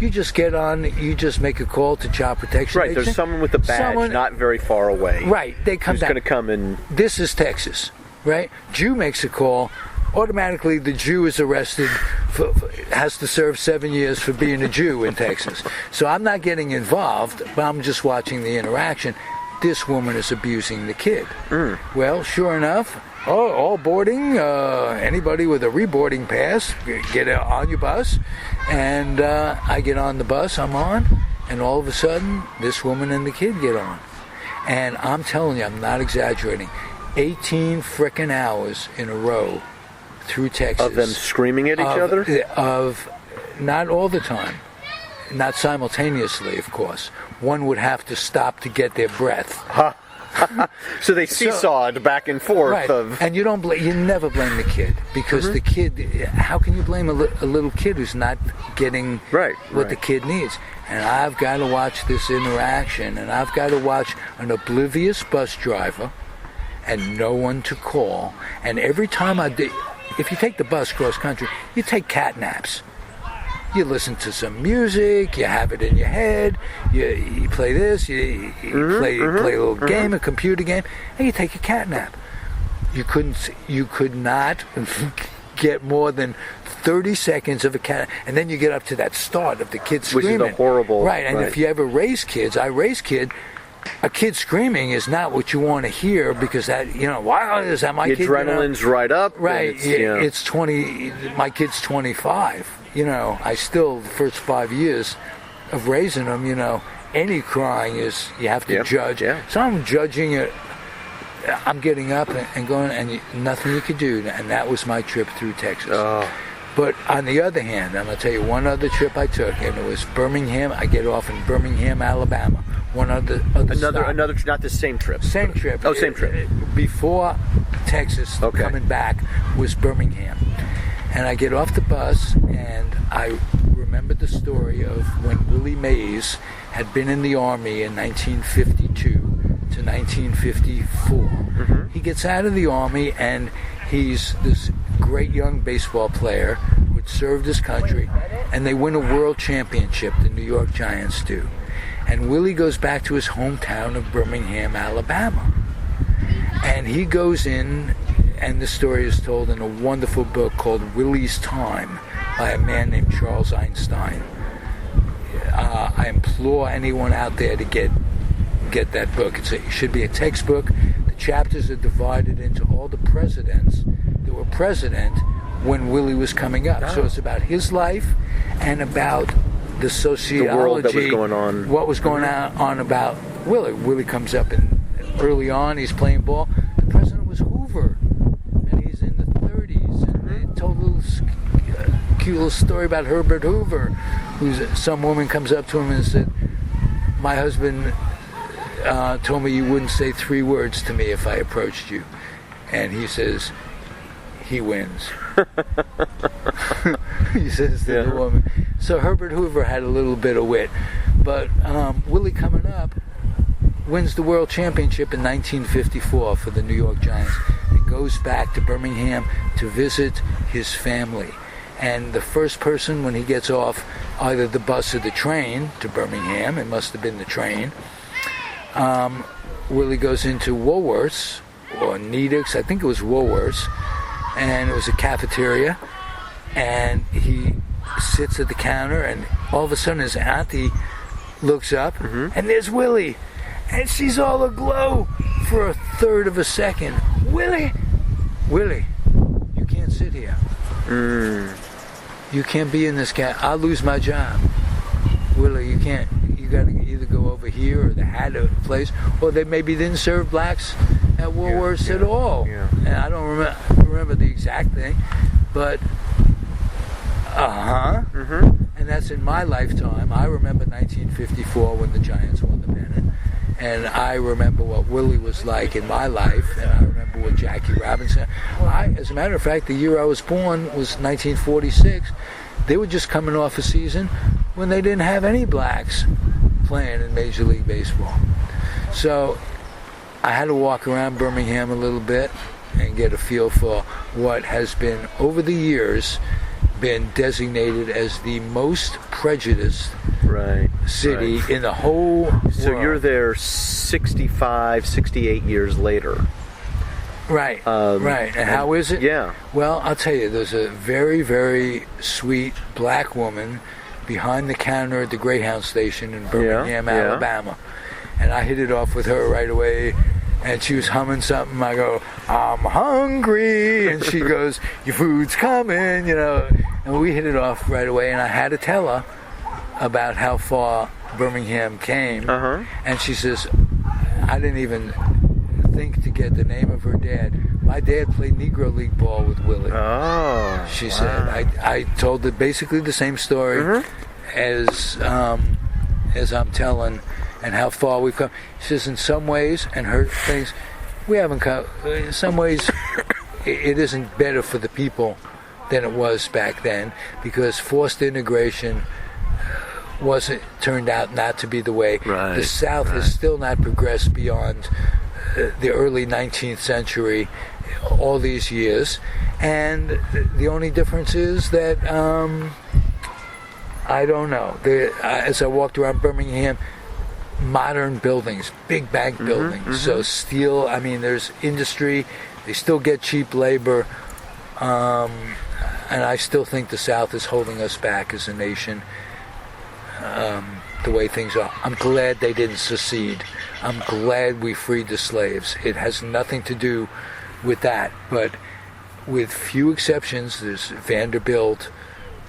You just get on, you just make a call to Child Protection Right, Agent. there's someone with a badge not very far away. Right, they come who's down. going to come and... This is Texas, right? Jew makes a call. Automatically, the Jew is arrested, has to serve 7 years for being a Jew in Texas. So I'm not getting involved, but I'm just watching the interaction. This woman is abusing the kid. Well, sure enough, all boarding, anybody with a reboarding pass, get on your bus. And I get on the bus, I'm on, and all of a sudden, this woman and the kid get on. And I'm telling you, I'm not exaggerating, 18 frickin' hours in a row through Texas. Of them screaming at each other? Of not all the time. Not simultaneously, of course. One would have to stop to get their breath. So they seesawed back and forth. Right. And you never blame the kid, because the kid, how can you blame a little kid who's not getting what the kid needs? And I've got to watch this interaction, and I've got to watch an oblivious bus driver and no one to call. And every time if you take the bus cross country, you take cat naps. You listen to some music, you have it in your head, you play this, you play a little game, a computer game, and you take a cat nap. You could not get more than 30 seconds of a cat, and then you get up to that start of the kid screaming. Which is a horrible... Right, and if you ever raise kids, I raise kids, a kid screaming is not what you want to hear, because that, wow, is that my kid? The adrenaline's right up. Right, it's 20, my kid's 25. I still, the first 5 years of raising them, any crying is, you have to judge. Yeah. So I'm judging it. I'm getting up and going, and nothing you could do. And that was my trip through Texas. Oh. But on the other hand, I'm going to tell you one other trip I took, and it was Birmingham. I get off in Birmingham, Alabama. Another not the same trip. Same trip. Oh, same trip. Before Texas, coming back, was Birmingham. And I get off the bus, and I remember the story of when Willie Mays had been in the Army in 1952 to 1954. He gets out of the Army, and he's this great young baseball player who had served his country, and they win a world championship, the New York Giants do. And Willie goes back to his hometown of Birmingham, Alabama. And he goes in, and the story is told in a wonderful book called Willie's Time by a man named Charles Einstein. I implore anyone out there to get that book. It should be a textbook. The chapters are divided into all the presidents that were president when Willie was coming up. So it's about his life and about the sociology, the world that was going on. What was going on about Willie. Willie comes up, and early on he's playing ball. The president was Hoover, and he's in the 30s. And they told a little cute little story about Herbert Hoover, some woman comes up to him and said, "My husband told me you wouldn't say 3 words to me if I approached you." And he says, "He wins." He says to the woman. So Herbert Hoover had a little bit of wit. But Willie coming up wins the world championship in 1954 for the New York Giants. He goes back to Birmingham to visit his family. And the first person, when he gets off either the bus or the train to Birmingham, it must have been the train, Willie goes into Woolworth's, or Nedick's, I think it was Woolworth's, and it was a cafeteria, and he sits at the counter, and all of a sudden his auntie looks up, and there's Willie, and she's all aglow for a third of a second. Willie, you can't sit here. You can't be in this cat. I'll lose my job. Willie, you can't. You got to either go over here or the Hatter place, or they maybe didn't serve blacks at Woolworths at all. Yeah. And I don't remember the exact thing, but and that's in my lifetime. I remember 1954 when the Giants won the pennant, and I remember what Willie was like in my life, and I remember with Jackie Robinson. As a matter of fact, the year I was born was 1946. They were just coming off a season when they didn't have any blacks playing in Major League Baseball. So I had to walk around Birmingham a little bit and get a feel for what has been, over the years, been designated as the most prejudiced city in the whole world. So you're there 65, 68 years later. Right, right. And how is it? Yeah. Well, I'll tell you, there's a very, very sweet black woman behind the counter at the Greyhound station in Birmingham, Alabama. And I hit it off with her right away. And she was humming something. I go, I'm hungry. And she goes, your food's coming, you know. And we hit it off right away. And I had to tell her about how far Birmingham came. And she says, I didn't even think to get the name of her dad. My dad played Negro League ball with Willie. She said. I told her basically the same story as I'm telling, and how far we've come. She says, in some ways, and her things, we haven't come. In some ways, it isn't better for the people than it was back then, because forced integration turned out not to be the way. The South has still not progressed beyond the early 19th century, all these years, and the only difference is that I don't know. As I walked around Birmingham, modern buildings, big bank buildings, so steel. I mean, there's industry. They still get cheap labor, and I still think the South is holding us back as a nation. The way things are. I'm glad they didn't secede. I'm glad we freed the slaves. It has nothing to do with that, but with few exceptions, there's Vanderbilt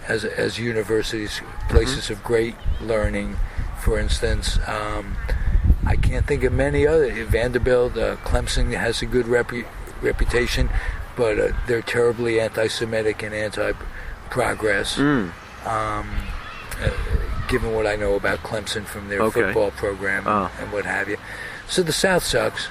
as universities, places of great learning. For instance, I can't think of many other. Vanderbilt, Clemson has a good reputation, but they're terribly anti-Semitic and anti-progress. Given what I know about Clemson from their football program and what have you. So the South sucks.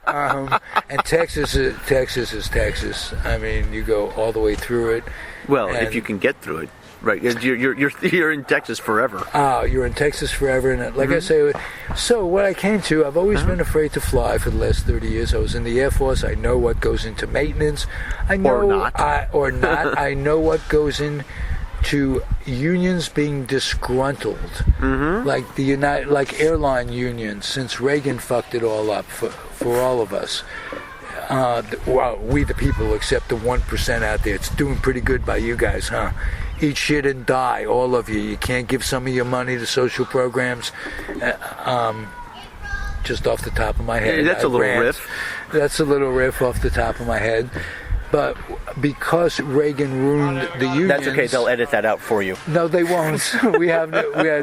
And Texas is Texas. I mean, you go all the way through it. Well, if you can get through it. Right, you're in Texas forever. You're in Texas forever, and like I say, so what I came to, I've always been afraid to fly for the last 30 years. I was in the Air Force. I know what goes into maintenance. I know or not. I know what goes into unions being disgruntled, like like airline unions. Since Reagan fucked it all up for all of us. Well, we the people, except the 1% out there. It's doing pretty good by you guys, huh? Eat shit and die, all of you. You can't give some of your money to social programs. Just off the top of my head. That's a little riff. That's a little riff off the top of my head. But because Reagan ruined the unions... That's okay, they'll edit that out for you. No, they won't.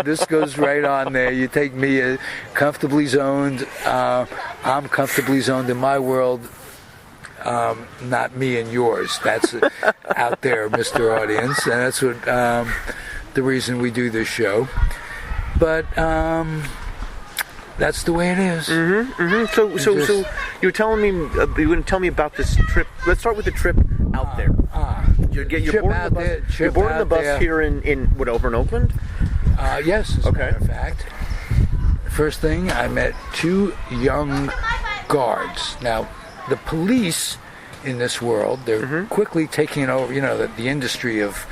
This goes right on there. You take me comfortably zoned. I'm comfortably zoned in my world. Not me and yours. That's out there, Mr. Audience, and that's what the reason we do this show. But that's the way it is. So you were telling me you were going to tell me about this trip. Let's start with the trip out there. You're boarding the bus here in over in Oakland. Yes, as a matter of fact. First thing, I met two young guards. Now, the police in this world, they're quickly taking over, the industry of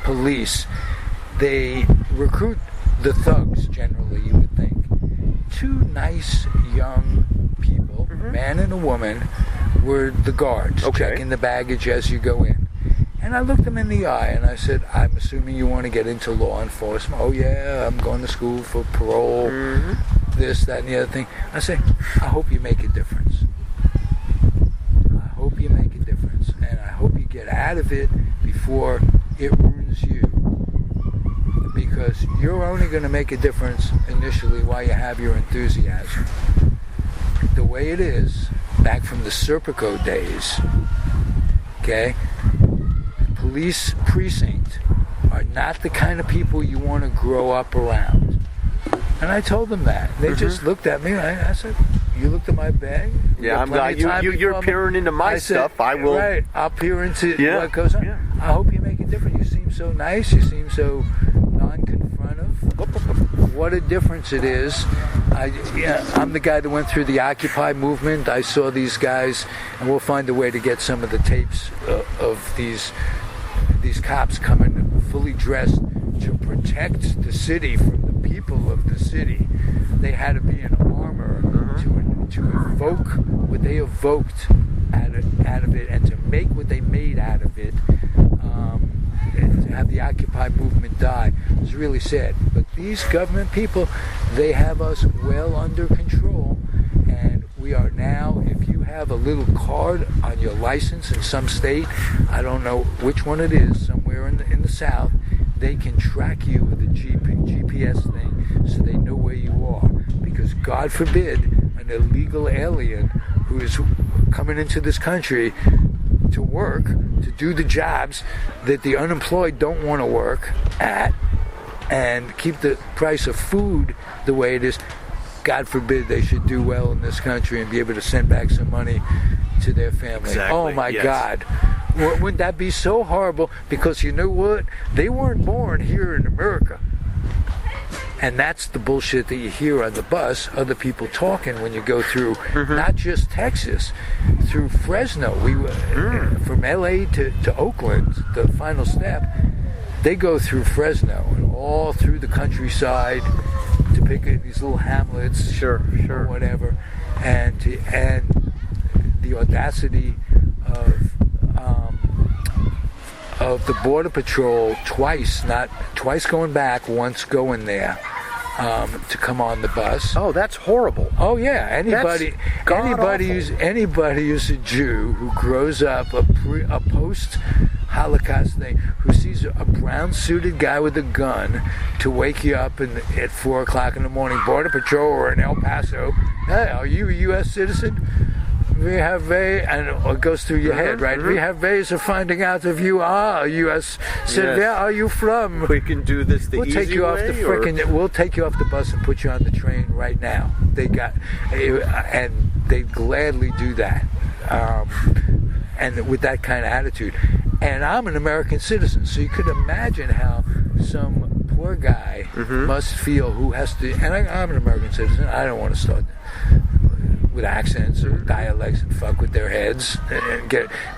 police. They recruit the thugs, generally, you would think. Two nice young people, a man and a woman, were the guards, checking the baggage as you go in. And I looked them in the eye and I said, I'm assuming you want to get into law enforcement. Oh yeah, I'm going to school for parole, this, that, and the other thing. I say, I hope you make a difference. You make a difference, and I hope you get out of it before it ruins you, because you're only going to make a difference initially while you have your enthusiasm. The way it is, back from the Serpico days, police precinct are not the kind of people you want to grow up around. And I told them that. They just looked at me. I said, you looked at my bag? Yeah, I'm glad you're peering into my stuff. I will. Right, I'll peer into what goes on. Yeah. I hope you make a difference. You seem so nice. You seem so non-confrontive. What a difference it is. I'm the guy that went through the Occupy movement. I saw these guys, and we'll find a way to get some of the tapes of these cops coming fully dressed to protect the city from the people of the city. They had to be in armor to evoke what they evoked out of it, and to make what they made out of it. And to have the Occupy movement die was really sad. But these government people, they have us well under control, and we are now, if you have a little card on your license in some state, I don't know which one it is, somewhere in the South, they can track you with a GPS thing so they know where you are. Because God forbid an illegal alien who is coming into this country to work, to do the jobs that the unemployed don't want to work at, and keep the price of food the way it is. God forbid they should do well in this country and be able to send back some money to their family. Exactly, oh my God. Wouldn't that be so horrible? Because you know what? They weren't born here in America. And that's the bullshit that you hear on the bus, other people talking when you go through, not just Texas, through Fresno. From LA to Oakland, the final step, they go through Fresno and all through the countryside to pick up these little hamlets, or whatever, and the audacity of the Border Patrol twice going back, once going there, to come on the bus. Oh, that's horrible. Oh yeah, anybody who's a Jew who grows up a post-Holocaust thing, who sees a brown-suited guy with a gun to wake you up at 4 o'clock in the morning, Border Patrol or in El Paso, hey, are you a U.S. citizen? We have and it goes through your head, right? We have ways of finding out if you are a U.S. citizen. Where are you from? We can do this the easy way. We'll take you off the bus and put you on the train right now. And they gladly do that, and with that kind of attitude. And I'm an American citizen, so you could imagine how some poor guy must feel who has to. And I'm an American citizen. I don't want to start with accents or dialects and fuck with their heads and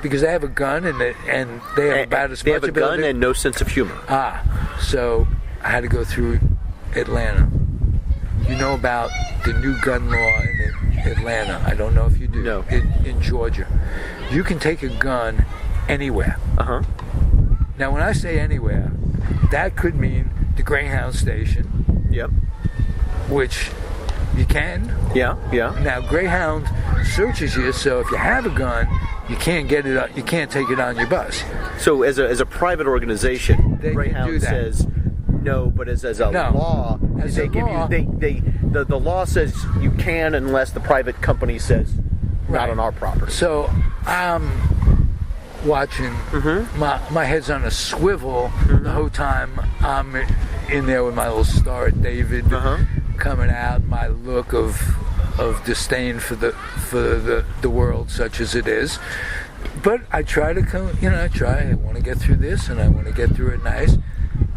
because they have a gun and they have about as much ability. They have a gun and no sense of humor. So I had to go through Atlanta. You know about the new gun law in Atlanta? I don't know if you do. No. In Georgia, you can take a gun anywhere. Now, when I say anywhere, that could mean the Greyhound station. Yep. Which you can. Yeah. Now Greyhound searches you, so if you have a gun, you can't get it. You can't take it on your bus. So as a private organization, Greyhound says no, but as a law, the law says you can unless the private company says not on our property. So I'm watching. My head's on a swivel the whole time I'm in there with my little Star of David. Coming out, my look of disdain for the world, such as it is. But I try to come. I want to get through this, and I want to get through it nice.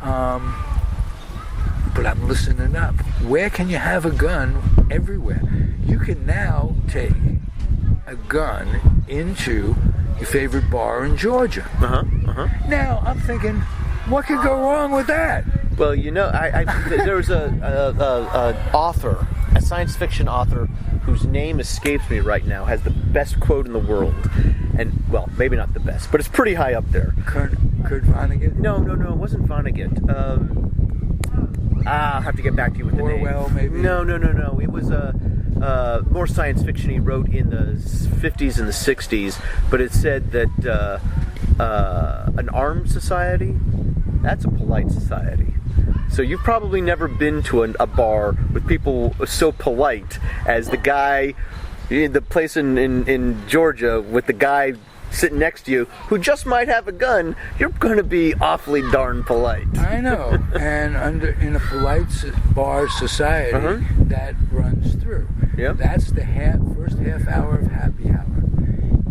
But I'm listening up. Where can you have a gun? Everywhere. You can now take a gun into your favorite bar in Georgia. Now I'm thinking, what could go wrong with that? Well, there was an author, a science fiction author, whose name escapes me right now, has the best quote in the world. And, well, maybe not the best, but it's pretty high up there. Kurt Vonnegut? No, it wasn't Vonnegut. I'll have to get back to you with the name. Orwell, maybe? No. It was more science fiction he wrote in the 50s and the 60s, but it said that an armed society, that's a polite society. So you've probably never been to a bar with people so polite as the guy, the place in Georgia with the guy sitting next to you who just might have a gun. You're going to be awfully darn polite. I know. And in a polite bar society, that runs through. Yep. That's the first half hour of happy hour.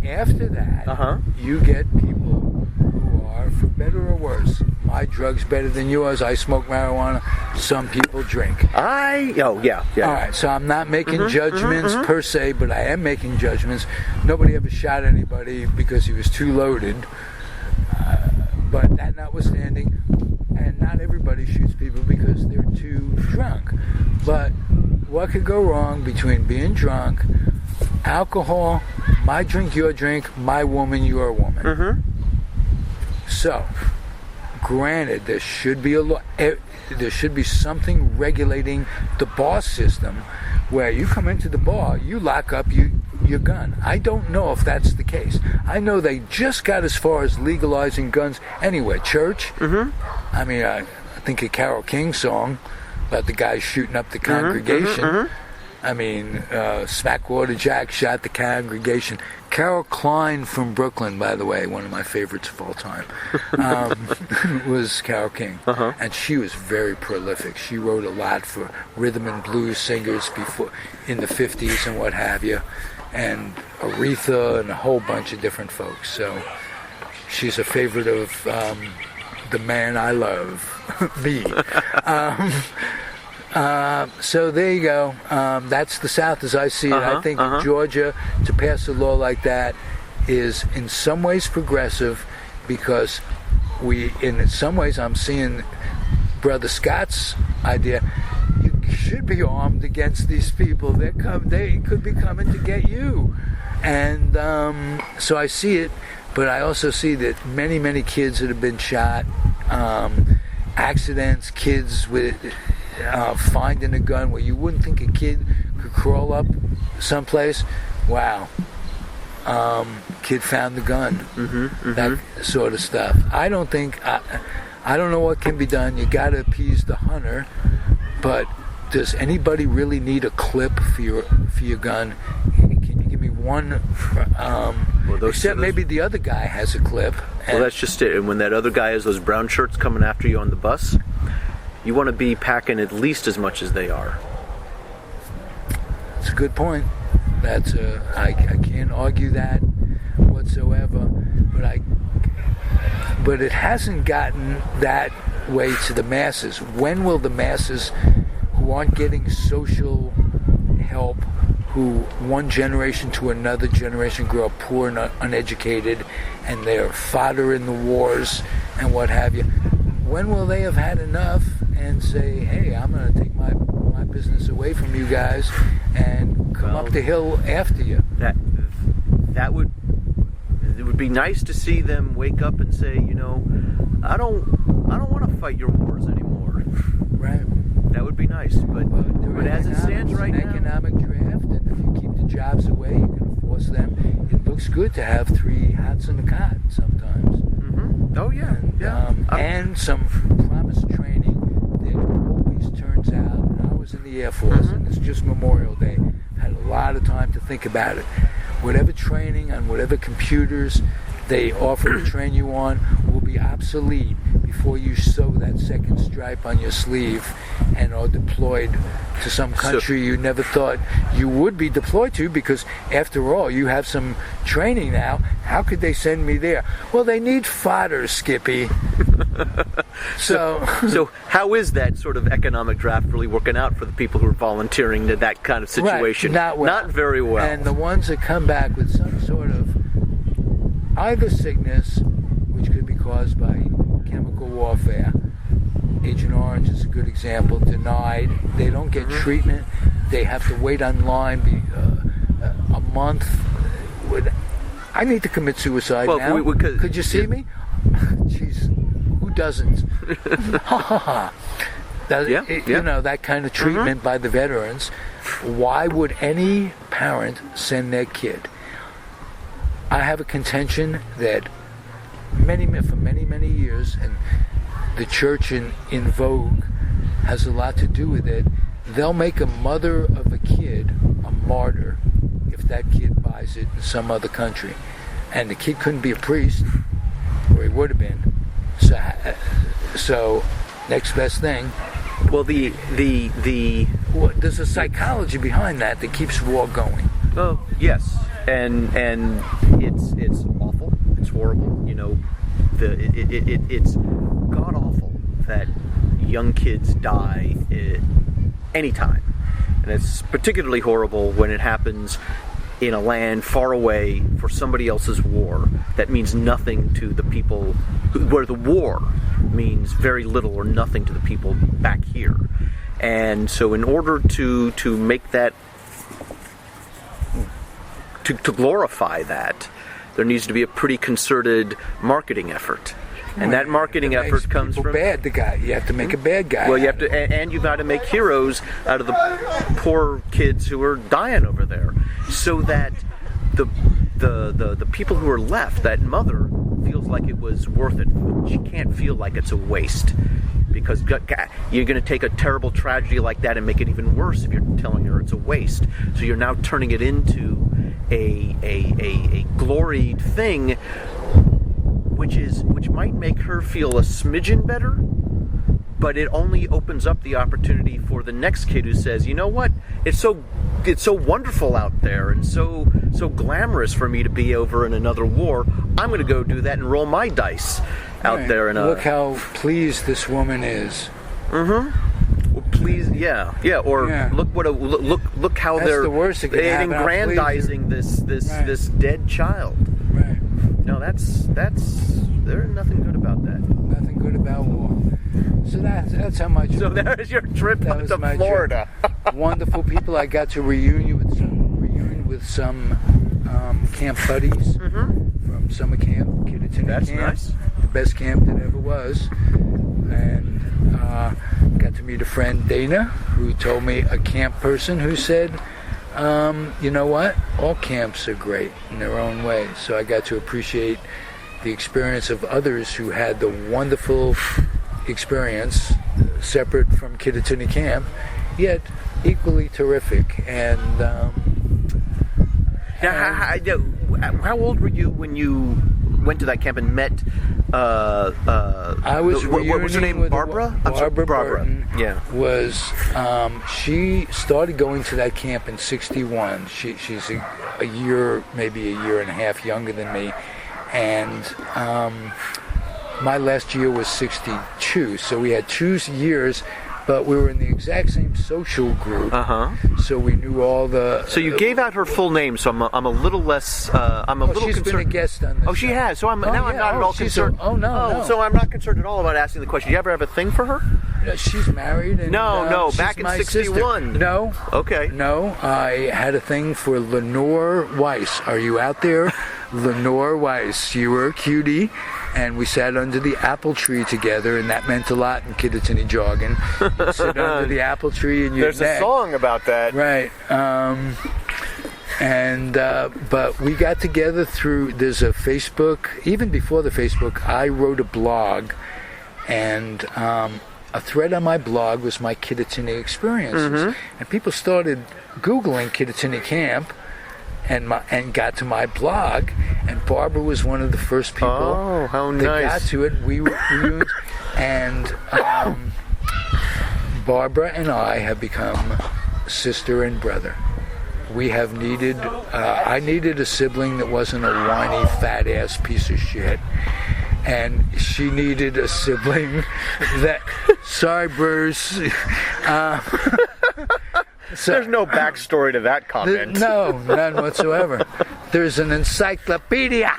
After that, you get people who are, for better or worse, my drug's better than yours. I smoke marijuana. Some people drink. Yeah. All right, so I'm not making judgments per se, but I am making judgments. Nobody ever shot anybody because he was too loaded. But that notwithstanding, and not everybody shoots people because they're too drunk. But what could go wrong between being drunk, alcohol, my drink, your drink, my woman, your woman? So, granted, there should be there should be something regulating the bar system, where you come into the bar, you lock up your gun. I don't know if that's the case. I know they just got as far as legalizing guns anywhere. Church. I mean, I think a Carole King song about the guy shooting up the congregation. I mean, Smackwater Jack shot the congregation. Carol Klein from Brooklyn, by the way, one of my favorites of all time, was Carole King. And she was very prolific. She wrote a lot for rhythm and blues singers before, in the 50s and what have you, and Aretha and a whole bunch of different folks. So she's a favorite of the man I love, me. So there you go. That's the South as I see it. I think in Georgia, to pass a law like that is in some ways progressive, because in some ways I'm seeing Brother Scott's idea. You should be armed against these people. They could be coming to get you. And so I see it, but I also see that many kids that have been shot, accidents, kids with finding a gun where you wouldn't think a kid could crawl up someplace. Wow. Kid found the gun. That sort of stuff. I don't know what can be done. You got to appease the hunter, but does anybody really need a clip for your gun? Can you give me one? Except maybe the other guy has a clip. Well, that's just it. And when that other guy has those brown shirts coming after you on the bus, you want to be packing at least as much as they are. That's a good point. I can't argue that whatsoever. But it hasn't gotten that way to the masses. When will the masses who aren't getting social help, who one generation to another generation grow up poor and uneducated, and they're fodder in the wars and what have you, when will they have had enough and say, hey, I'm going to take my business away from you guys and come up the hill after you? It would be nice to see them wake up and say, I don't want to fight your wars anymore. Right. That would be nice, but as it stands right now, economic draft, and if you keep the jobs away, you can force them. It looks good to have 3 hats in a cot sometimes. Oh yeah, and some promised training that always turns out. And I was in the Air Force, and it's just Memorial Day. Had a lot of time to think about it. Whatever training on whatever computers they offer to train you on will be obsolete before you sew that second stripe on your sleeve and are deployed to some country you never thought you would be deployed to, because after all, you have some training now. How could they send me there? Well, they need fodder, Skippy. So how is that sort of economic draft really working out for the people who are volunteering to that kind of situation? Right, not well. Not very well. And the ones that come back with some sort of either sickness, which could be caused by chemical warfare. Agent Orange is a good example. Denied. They don't get treatment. They have to wait online a month. I need to commit suicide now. Could you see me? Jeez, who doesn't? That kind of treatment by the veterans. Why would any parent send their kid? I have a contention that for many years, and the church in vogue has a lot to do with it, they'll make a mother of a kid a martyr if that kid buys it in some other country. And the kid couldn't be a priest, or he would have been. So next best thing. Well, there's a psychology behind that keeps war going. Oh, yes, and it's awful. It's horrible. You know, it's god awful that young kids die anytime, and it's particularly horrible when it happens in a land far away for somebody else's war that means nothing to the people where the war means very little or nothing to the people back here. And so in order to make that, to glorify that, there needs to be a pretty concerted marketing effort. And that marketing effort comes from bad the guy. You have to make a bad guy. Well, you have to, and you've got to make heroes out of the poor kids who are dying over there, so that the people who are left, that mother, feels like it was worth it. She can't feel like it's a waste, because you're going to take a terrible tragedy like that and make it even worse if you're telling her it's a waste. So you're now turning it into a gloried thing, which might make her feel a smidgen better, but it only opens up the opportunity for the next kid who says, you know what, it's so wonderful out there and so glamorous for me to be over in another war. I'm going to go do that and roll my dice out there. Look how pleased this woman is. Mm-hmm. Well, please, yeah. Look how That's they're the worst that could happen. aggrandizing this dead child. Right. No, there's nothing good about that. Nothing good about war. So that's how much. So there's your trip that up was to my Florida. Wonderful people. I got to reunion with some camp buddies from summer camp, Kittatinny That's camp. nice. The best camp that ever was. And got to meet a friend, Dana, who told me, a camp person who said, you know what? All camps are great in their own way. So I got to appreciate the experience of others who had the wonderful experience separate from Kittatinny camp, yet equally terrific. And how old were you when you went to that camp and met? I was what was her name? with Barbara. Barbara Burton. Yeah. Was she started going to that camp in '61? She's a year, maybe a year and a half younger than me, and my last year was '62. So we had 2 years. But we were in the exact same social group, so we knew all the. So you gave out her full name, so I'm a little less. I'm a little she's concerned. Been a guest on this. Oh, she has. So I'm not at all concerned. No. So I'm not concerned at all about asking the question. Do you ever have a thing for her? She's married. And, no. She's Back in my '61. Sister. No. Okay. No, I had a thing for Lenore Weiss. Are you out there, Lenore Weiss? You were a cutie. And we sat under the apple tree together, and that meant a lot in Kittatinny jargon. You'd sit under the apple tree, and there's a song about that, right? But we got together through. There's a Facebook. Even before the Facebook, I wrote a blog, and a thread on my blog was my Kittatinny experiences, and people started Googling Kittatinny camp. And got to my blog, and Barbara was one of the first people that got to it. We and Barbara and I have become sister and brother. We have needed. I needed a sibling that wasn't a whiny, fat-ass piece of shit, and she needed a sibling that. Sorry, Bruce. So, there's no backstory to that comment. No, none whatsoever. There's an encyclopedia.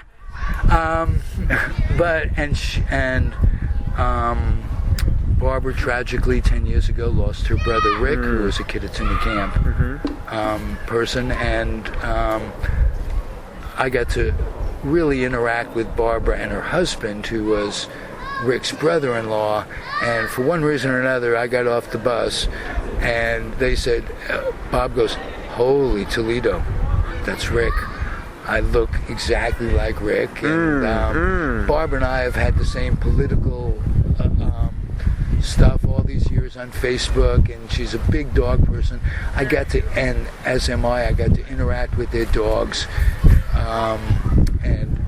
Barbara tragically 10 years ago lost her brother Rick, who was a Kittatinny camp person, and I got to really interact with Barbara and her husband, who was Rick's brother-in-law, and for one reason or another, I got off the bus, and they said, Bob goes, holy Toledo, that's Rick. I look exactly like Rick, and Barbara and I have had the same political stuff all these years on Facebook, and she's a big dog person. I got to, and as am I got to interact with their dogs, and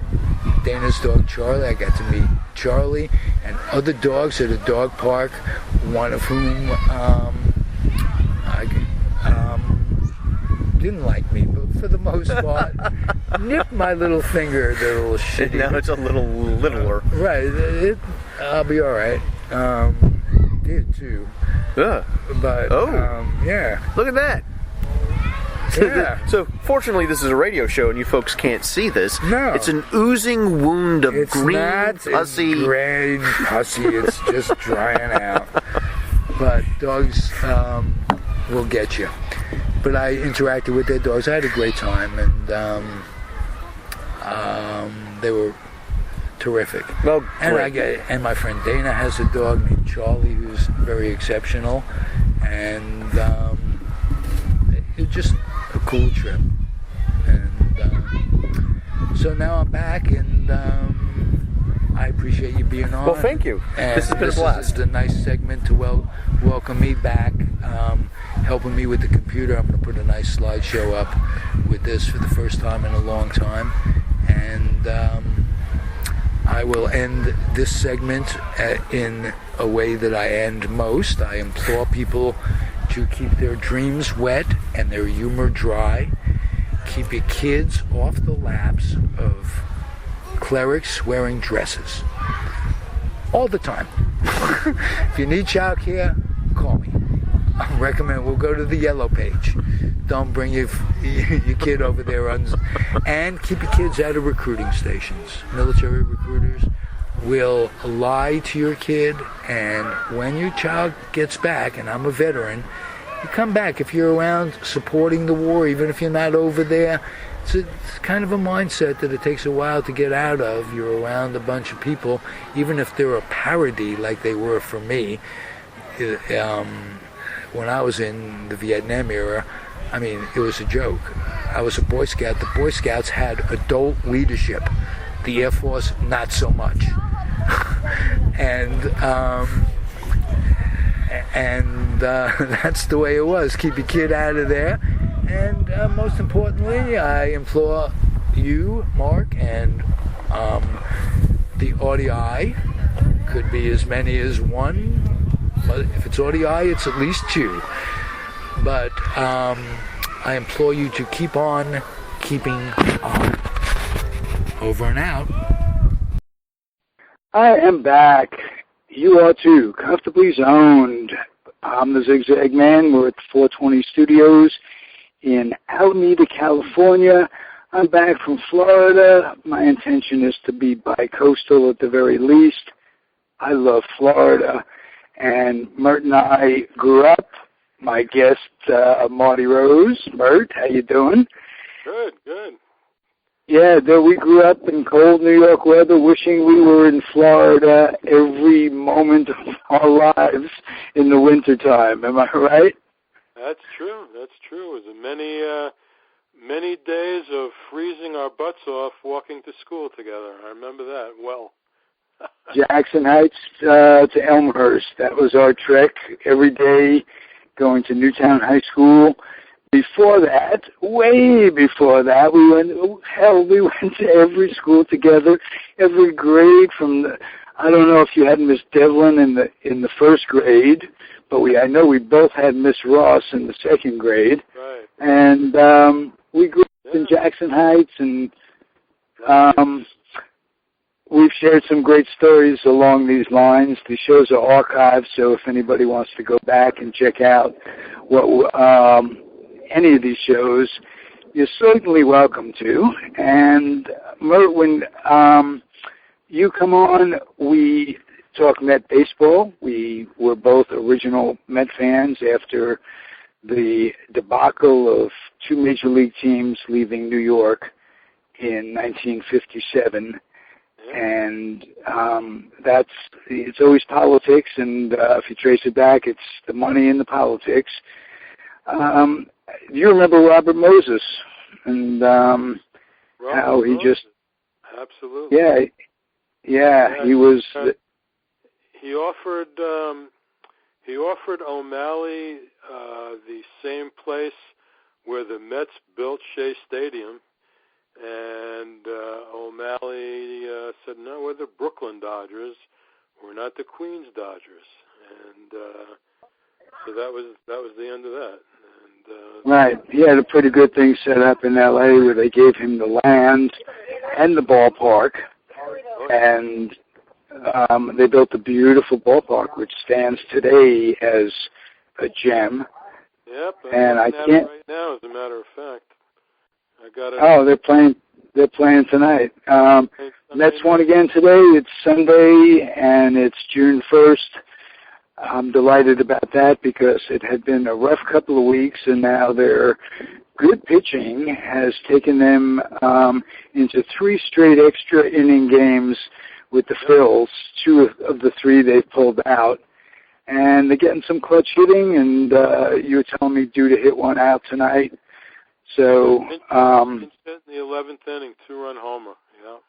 Dana's dog Charlie, I got to meet Charlie, and other dogs at a dog park, one of whom didn't like me, but for the most part, nipped my little finger, the little shitty. Now it's a little littler. Right, I'll be all right. Did too. Yeah. But yeah. Look at that. Yeah. So fortunately, this is a radio show, and you folks can't see this. No. It's an oozing wound of green, pussy. It's green, pussy. It's just drying out. But dogs will get you. But I interacted with their dogs. I had a great time, and they were terrific. Well, and my friend Dana has a dog named Charlie, who's very exceptional, and it's just a cool trip. And so now I'm back, and I appreciate you being on. Well, thank you. And this has been a blast. This is a nice segment to welcome me back, helping me with the computer. I'm going to put a nice slideshow up with this for the first time in a long time, and I will end this segment in a way that I end most. I implore people to keep their dreams wet and their humor dry. Keep your kids off the laps of clerics wearing dresses. All the time. If you need childcare, call me. I recommend we'll go to the yellow page. Don't bring your kid over there. And keep your kids out of recruiting stations. Military recruiters will lie to your kid, and when your child gets back, and I'm a veteran, you come back. If you're around supporting the war, even if you're not over there, it's kind of a mindset that it takes a while to get out of. You're around a bunch of people, even if they're a parody like they were for me. When I was in the Vietnam era, I mean, it was a joke. I was a Boy Scout. The Boy Scouts had adult leadership. The Air Force, not so much. And that's the way it was. Keep your kid out of there. And most importantly, I implore you, Mark, and the RDI, could be as many as one, but if it's RDI, it's at least two. But I implore you to keep on keeping on. Over and out. I am back. You are too. Comfortably zoned. I'm the Zig Man. We're at the 420 Studios in Alameda, California. I'm back from Florida. My intention is to be bi-coastal at the very least. I love Florida. And Mert and I grew up. My guest, Marty Rose. Mert, how you doing? Good. Yeah, though we grew up in cold New York weather, wishing we were in Florida every moment of our lives in the wintertime. Am I right? That's true. It was many days of freezing our butts off walking to school together. I remember that well. Jackson Heights to Elmhurst. That was our trek every day, going to Newtown High School. Before that, way before that, we went to every school together, every grade from the, I don't know if you had Miss Devlin in the first grade, but I know we both had Miss Ross in the second grade. Right. And we grew up in Jackson Heights, and we've shared some great stories along these lines. The shows are archived, so if anybody wants to go back and check out what any of these shows, you're certainly welcome to. And Mert, when you come on, we talk Met baseball. We were both original Met fans after the debacle of two major league teams leaving New York in 1957. And it's always politics, and if you trace it back, it's the money in the politics. Do you remember Robert Moses and how he just... Absolutely. Yeah, he was... He offered O'Malley the same place where the Mets built Shea Stadium, and O'Malley said, "No, we're the Brooklyn Dodgers. We're not the Queens Dodgers." And so that was the end of that. Right. He had a pretty good thing set up in L.A. where they gave him the land and the ballpark, and they built a beautiful ballpark which stands today as a gem. Yep. And I can't. Right now, as a matter of fact, I got it. Oh, they're playing. They're playing tonight. Mets won again today. It's Sunday, and it's June 1st. I'm delighted about that because it had been a rough couple of weeks, and now their good pitching has taken them into 3 straight extra inning games with the Phils. 2 of the 3 they've pulled out. And they're getting some clutch hitting, and you were telling me due to hit one out tonight. So, in the 11th inning, 2-run homer. Yeah.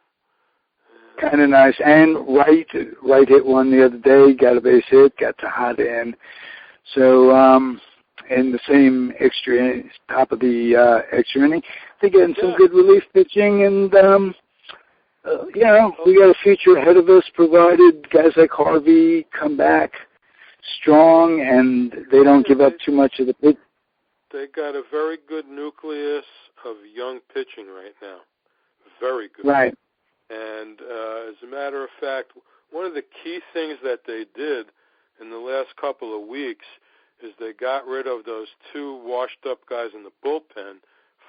Kind of nice. And Wright hit one the other day, got a base hit, got to hot in. So, in the same extra top of the extra inning, they're getting some good relief pitching, and we got a future ahead of us, provided guys like Harvey come back strong and they don't give up too much of the pitch. They got a very good nucleus of young pitching right now. Very good. Right. And as a matter of fact, one of the key things that they did in the last couple of weeks is they got rid of those 2 washed-up guys in the bullpen,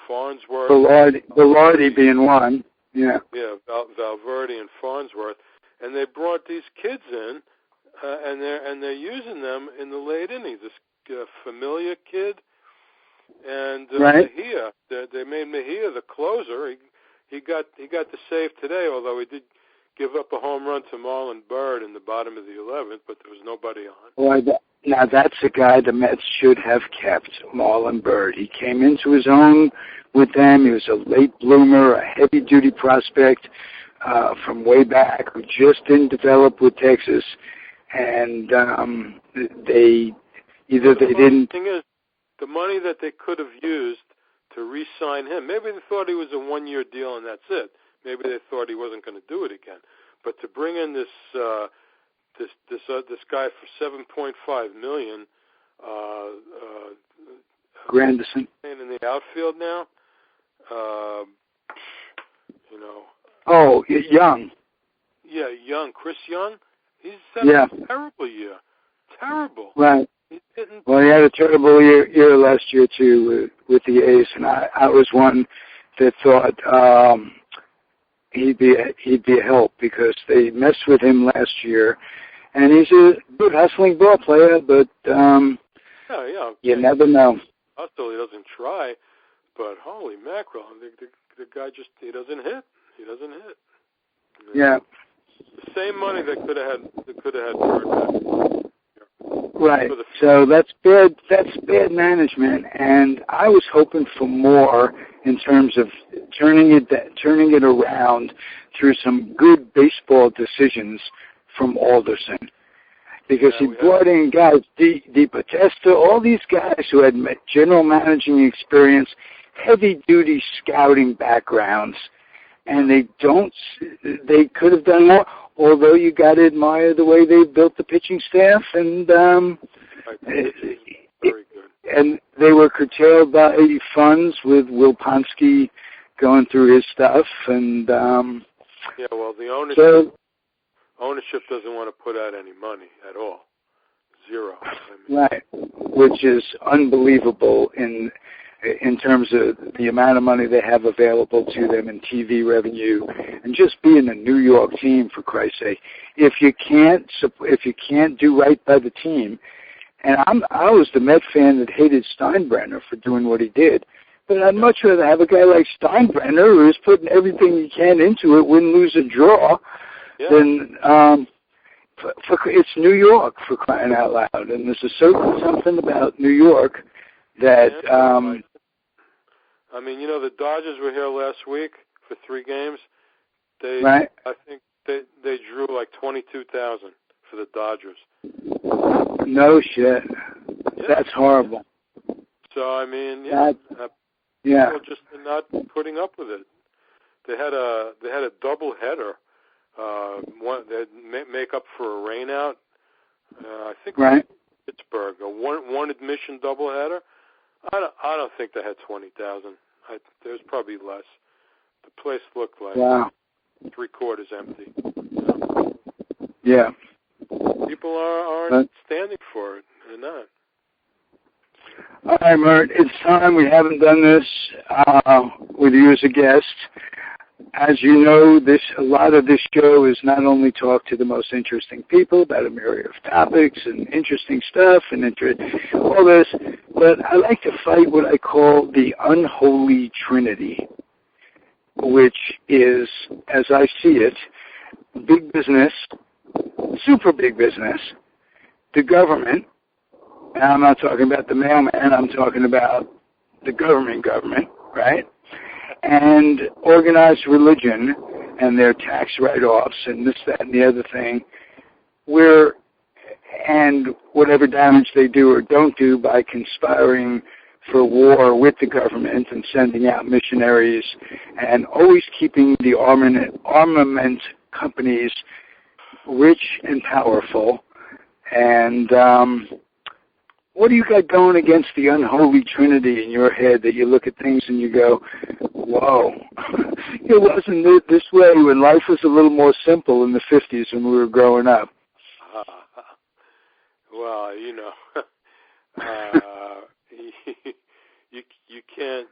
Farnsworth. Velarde being one. Yeah. Yeah, Valverde and Farnsworth. And they brought these kids in, and they're using them in the late innings. This Familia kid. And Mejia, they made Mejia the closer. He got the save today, although he did give up a home run to Marlon Byrd in the bottom of the 11th, but there was nobody on. Well, now that's a guy the Mets should have kept, Marlon Byrd. He came into his own with them. He was a late bloomer, a heavy-duty prospect from way back who just didn't develop with Texas, and they didn't. The thing is, the money that they could have used to re-sign him, maybe they thought he was a 1-year deal and that's it. Maybe they thought he wasn't going to do it again. But to bring in this guy for $7.5 million, Granderson in the outfield now, Oh, Young. Yeah, Young, Chris Young. He's had a terrible year. Terrible. Right. Well, he had a terrible year last year too with the A's, and I was one that thought he'd be a help because they messed with him last year, and he's a good hustling ball player, but you never know. Hustle, he doesn't try, but holy mackerel, the guy he doesn't hit. He doesn't hit. Yeah. The same money they could have had Bird back. Right. So that's bad management, and I was hoping for more in terms of turning it around through some good baseball decisions from Alderson, because he brought in guys, DePodesta, all these guys who had general managing experience, heavy-duty scouting backgrounds, and they could have done more. Although you got to admire the way they built the pitching staff, and very good. And they were curtailed by funds with Will Ponsky going through his stuff, and well, the ownership doesn't want to put out any money at all, zero. Right, which is unbelievable in terms of the amount of money they have available to them in TV revenue, and just being a New York team, for Christ's sake. If you can't do right by the team, and I was the Met fan that hated Steinbrenner for doing what he did, but I'd much rather have a guy like Steinbrenner who's putting everything he can into it, win, lose, or draw, than it's New York, for crying out loud. And there's a certain something about New York that. I mean, the Dodgers were here last week for 3 games. I think they drew like 22,000 for the Dodgers. No shit. Yeah. That's horrible. So I mean, people just are not putting up with it. They had a double header. They'd make up for a rainout. I think Pittsburgh, a one admission doubleheader. I don't think they had 20,000. There's probably less. The place looked like three-quarters empty. Yeah. People aren't standing for it. They're not. All right, Mert, it's time. We haven't done this with you as a guest. As you know, a lot of this show is not only talk to the most interesting people about a myriad of topics and interesting stuff and all this, but I like to fight what I call the Unholy Trinity, which is, as I see it, big business, super big business, the government, and I'm not talking about the mailman, I'm talking about the government, right? And organized religion and their tax write-offs and this, that, and the other thing, and whatever damage they do or don't do by conspiring for war with the government and sending out missionaries and always keeping the armament companies rich and powerful. And what do you got going against the Unholy Trinity in your head that you look at things and you go, whoa, it wasn't this way when life was a little more simple in the 50s when we were growing up? Well, you can't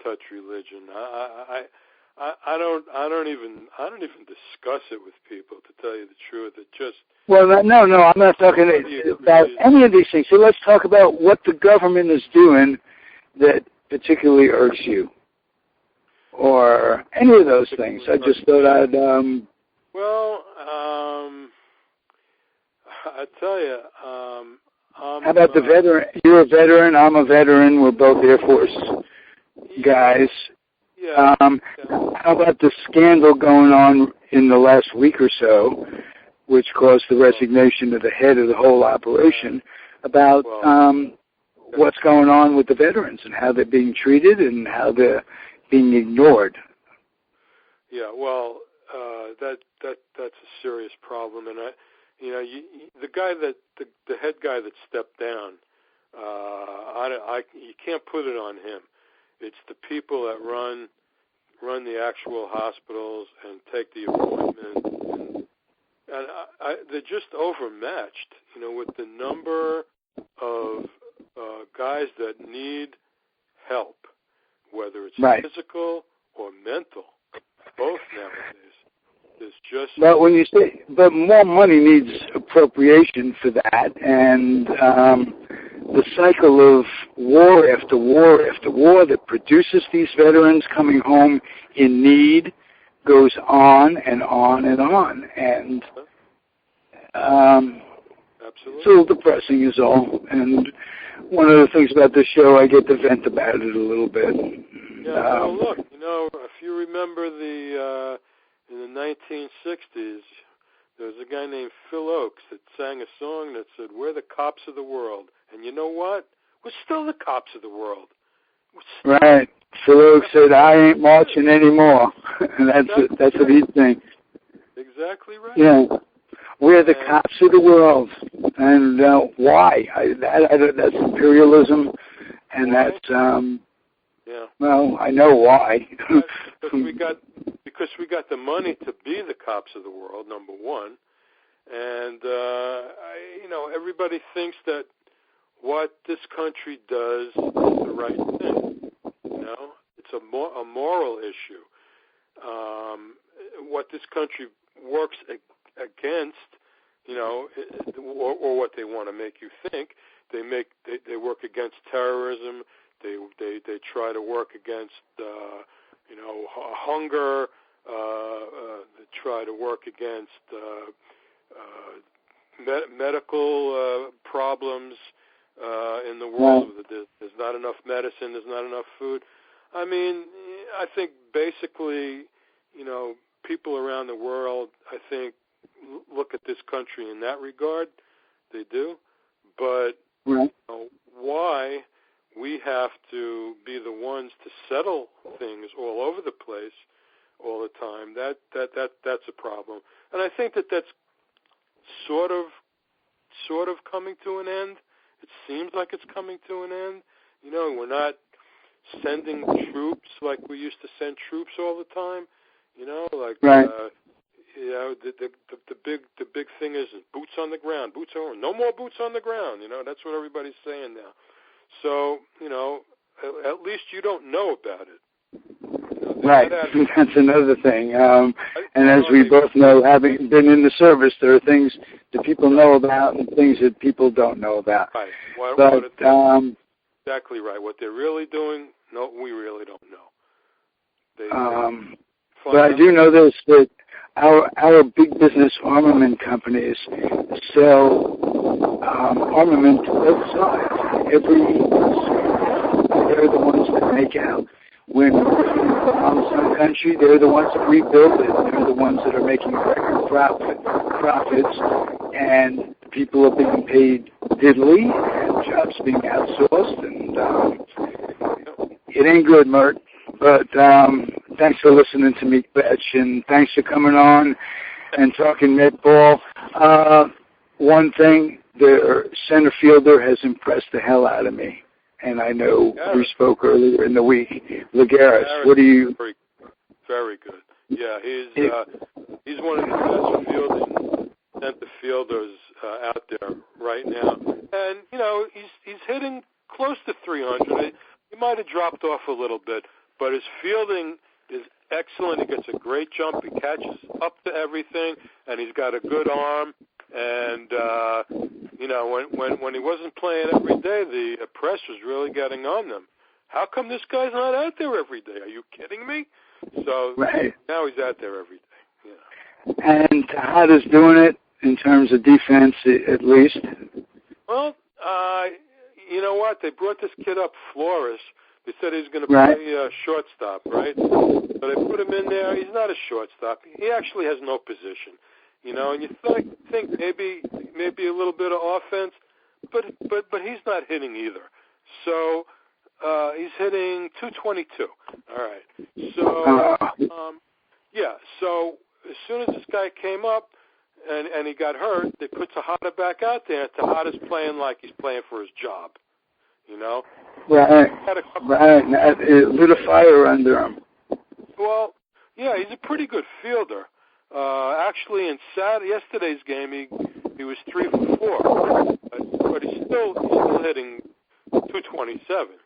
touch religion. I don't even discuss it with people, to tell you the truth. It just no, I'm not talking about any of these things. So let's talk about what the government is doing that particularly irks you, or any of those things. I just thought I'd. I tell you. How about the veteran? You're a veteran. I'm a veteran. We're both Air Force guys. Yeah. How about the scandal going on in the last week or so, which caused the resignation of the head of the whole operation, about what's going on with the veterans and how they're being treated and how they're being ignored? Yeah, well, that's a serious problem, and the head guy that stepped down, you can't put it on him. It's the people that run the actual hospitals and take the appointment, and they're just overmatched, with the number of guys that need help, whether it's physical or mental, both nowadays. There's just but more money needs appropriation for that, and the cycle of war after war after war that produces these veterans coming home in need goes on and on and on, and absolutely. It's a little depressing is all. And one of the things about this show, I get to vent about it a little bit. Yeah, well, look, if you remember in the 1960s, there was a guy named Phil Oakes that sang a song that said, "We're the cops of the world." And you know what? We're still the cops of the world. Right. Phil Oakes said, "I ain't marching anymore." And that's what he's saying. Exactly right. Yeah. We're the cops of the world. And why? That's imperialism, and that's... Well, I know why. Because we got the money to be the cops of the world, number one, and everybody thinks that what this country does is the right thing. It's a moral issue. What this country works against, or what they want to make you think, they work against terrorism. They try to work against hunger. They try to work against medical problems in the world. There's not enough medicine. There's not enough food. I mean, I think basically, people around the world, I think, look at this country in that regard. They do. But why we have to be the ones to settle things all over the place all the time, that's a problem. And I think that's sort of coming to an end. It seems like it's coming to an end. We're not sending troops like we used to send troops all the time. Right. The big thing is boots on the ground. No more boots on the ground. That's what everybody's saying now. So at least you don't know about it. Right. That's another thing. And as we both know, having been in the service, there are things that people know about and things that people don't know about. Right. Exactly right. What they're really doing, no, we really don't know. But I do know this, that our big business armament companies sell armament to both sides. They're the ones that make out. When some country, they're the ones that rebuild it. They're the ones that are making record profits, and people are being paid diddly, and jobs being outsourced, and it ain't good, Mert. But thanks for listening to me, Betch, and thanks for coming on and talking netball. One thing, the center fielder has impressed the hell out of me. And I know we spoke earlier in the week. Lagares, what do you... Very good. Yeah, he's one of the best center fielders out there right now. And, he's hitting close to 300. He might have dropped off a little bit, but his fielding is excellent. He gets a great jump. He catches up to everything, and he's got a good arm. And, when he wasn't playing every day, the press was really getting on them. How come this guy's not out there every day? Are you kidding me? So now he's out there every day. Yeah. And Tejada's doing it in terms of defense, at least? Well, you know what? They brought this kid up, Flores. They said he was going to play shortstop, right? So they put him in there. He's not a shortstop. He actually has no position. And you think maybe a little bit of offense, but he's not hitting either. So he's hitting 222. All right. So So as soon as this guy came up and he got hurt, they put Tejada back out there. Tejada's playing like he's playing for his job. Right. It lit a fire under him. Well, yeah, he's a pretty good fielder. Actually, in yesterday's game, he was 3 for 4, but he's still hitting 227.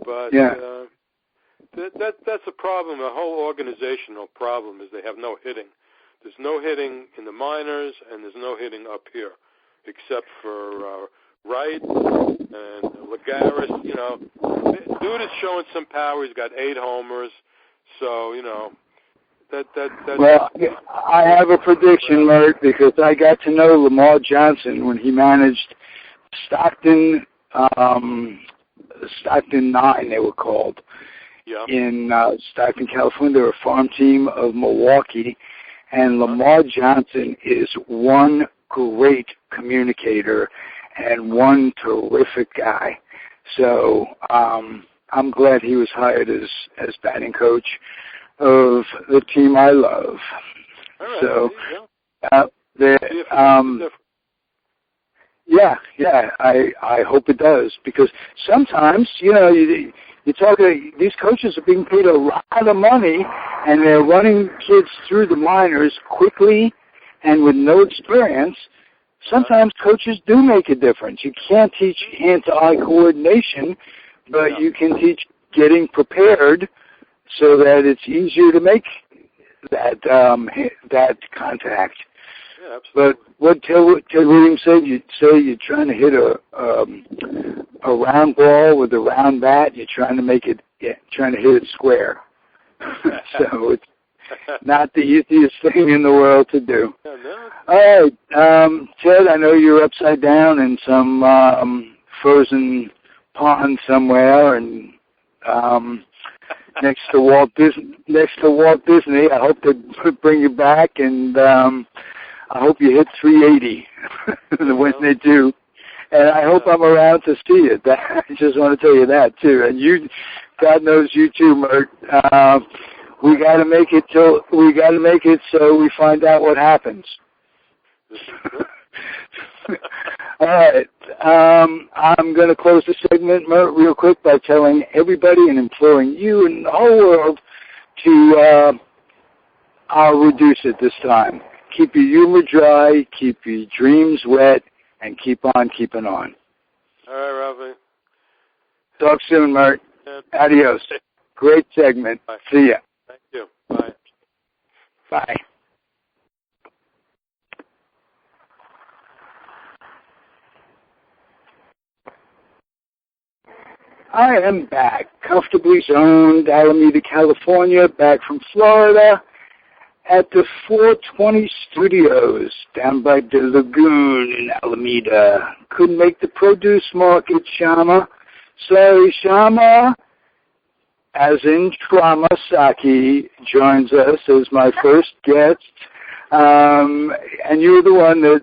But that's a problem. A whole organizational problem is they have no hitting. There's no hitting in the minors, and there's no hitting up here, except for Wright and Lagares. Dude is showing some power. He's got 8 homers, so Well, I have a prediction, Mert, because I got to know Lamar Johnson when he managed Stockton 9, they were called, in Stockton, California. They were a farm team of Milwaukee, and Lamar Johnson is one great communicator and one terrific guy. So I'm glad he was hired as batting coach of the team I love. All right, so, I hope it does, because sometimes, you talk, these coaches are being paid a lot of money, and they're running kids through the minors quickly and with no experience. Sometimes coaches do make a difference. You can't teach hand-to-eye coordination, but you can teach getting prepared so that it's easier to make that contact. Yeah, absolutely. But what Ted Williams said, you'd say you're trying to hit a round ball with a round bat. You're trying to trying to hit it square. So it's not the easiest thing in the world to do. Yeah, no. All right, Ted, I know you're upside down in some frozen pond somewhere, and next to Walt Disney. I hope to bring you back, and I hope you hit 380 when they do. And I hope I'm around to see it. I just want to tell you that too. And you, God knows you too, Mert. We got to make it so we find out what happens. All right. I'm going to close the segment real quick by telling everybody and imploring you and the whole world to reduce it this time. Keep your humor dry, keep your dreams wet, and keep on keeping on. All right, Ralphie. Talk soon, Mert. Adios. Great segment. Bye. See ya. Thank you. Bye. Bye. I am back, comfortably zoned, Alameda, California, back from Florida at the 420 Studios down by the Lagoon in Alameda. Couldn't make the produce market, Shyama. Sorry, Shyama, as in trauma, Sachi joins us as my first guest. And you were the one that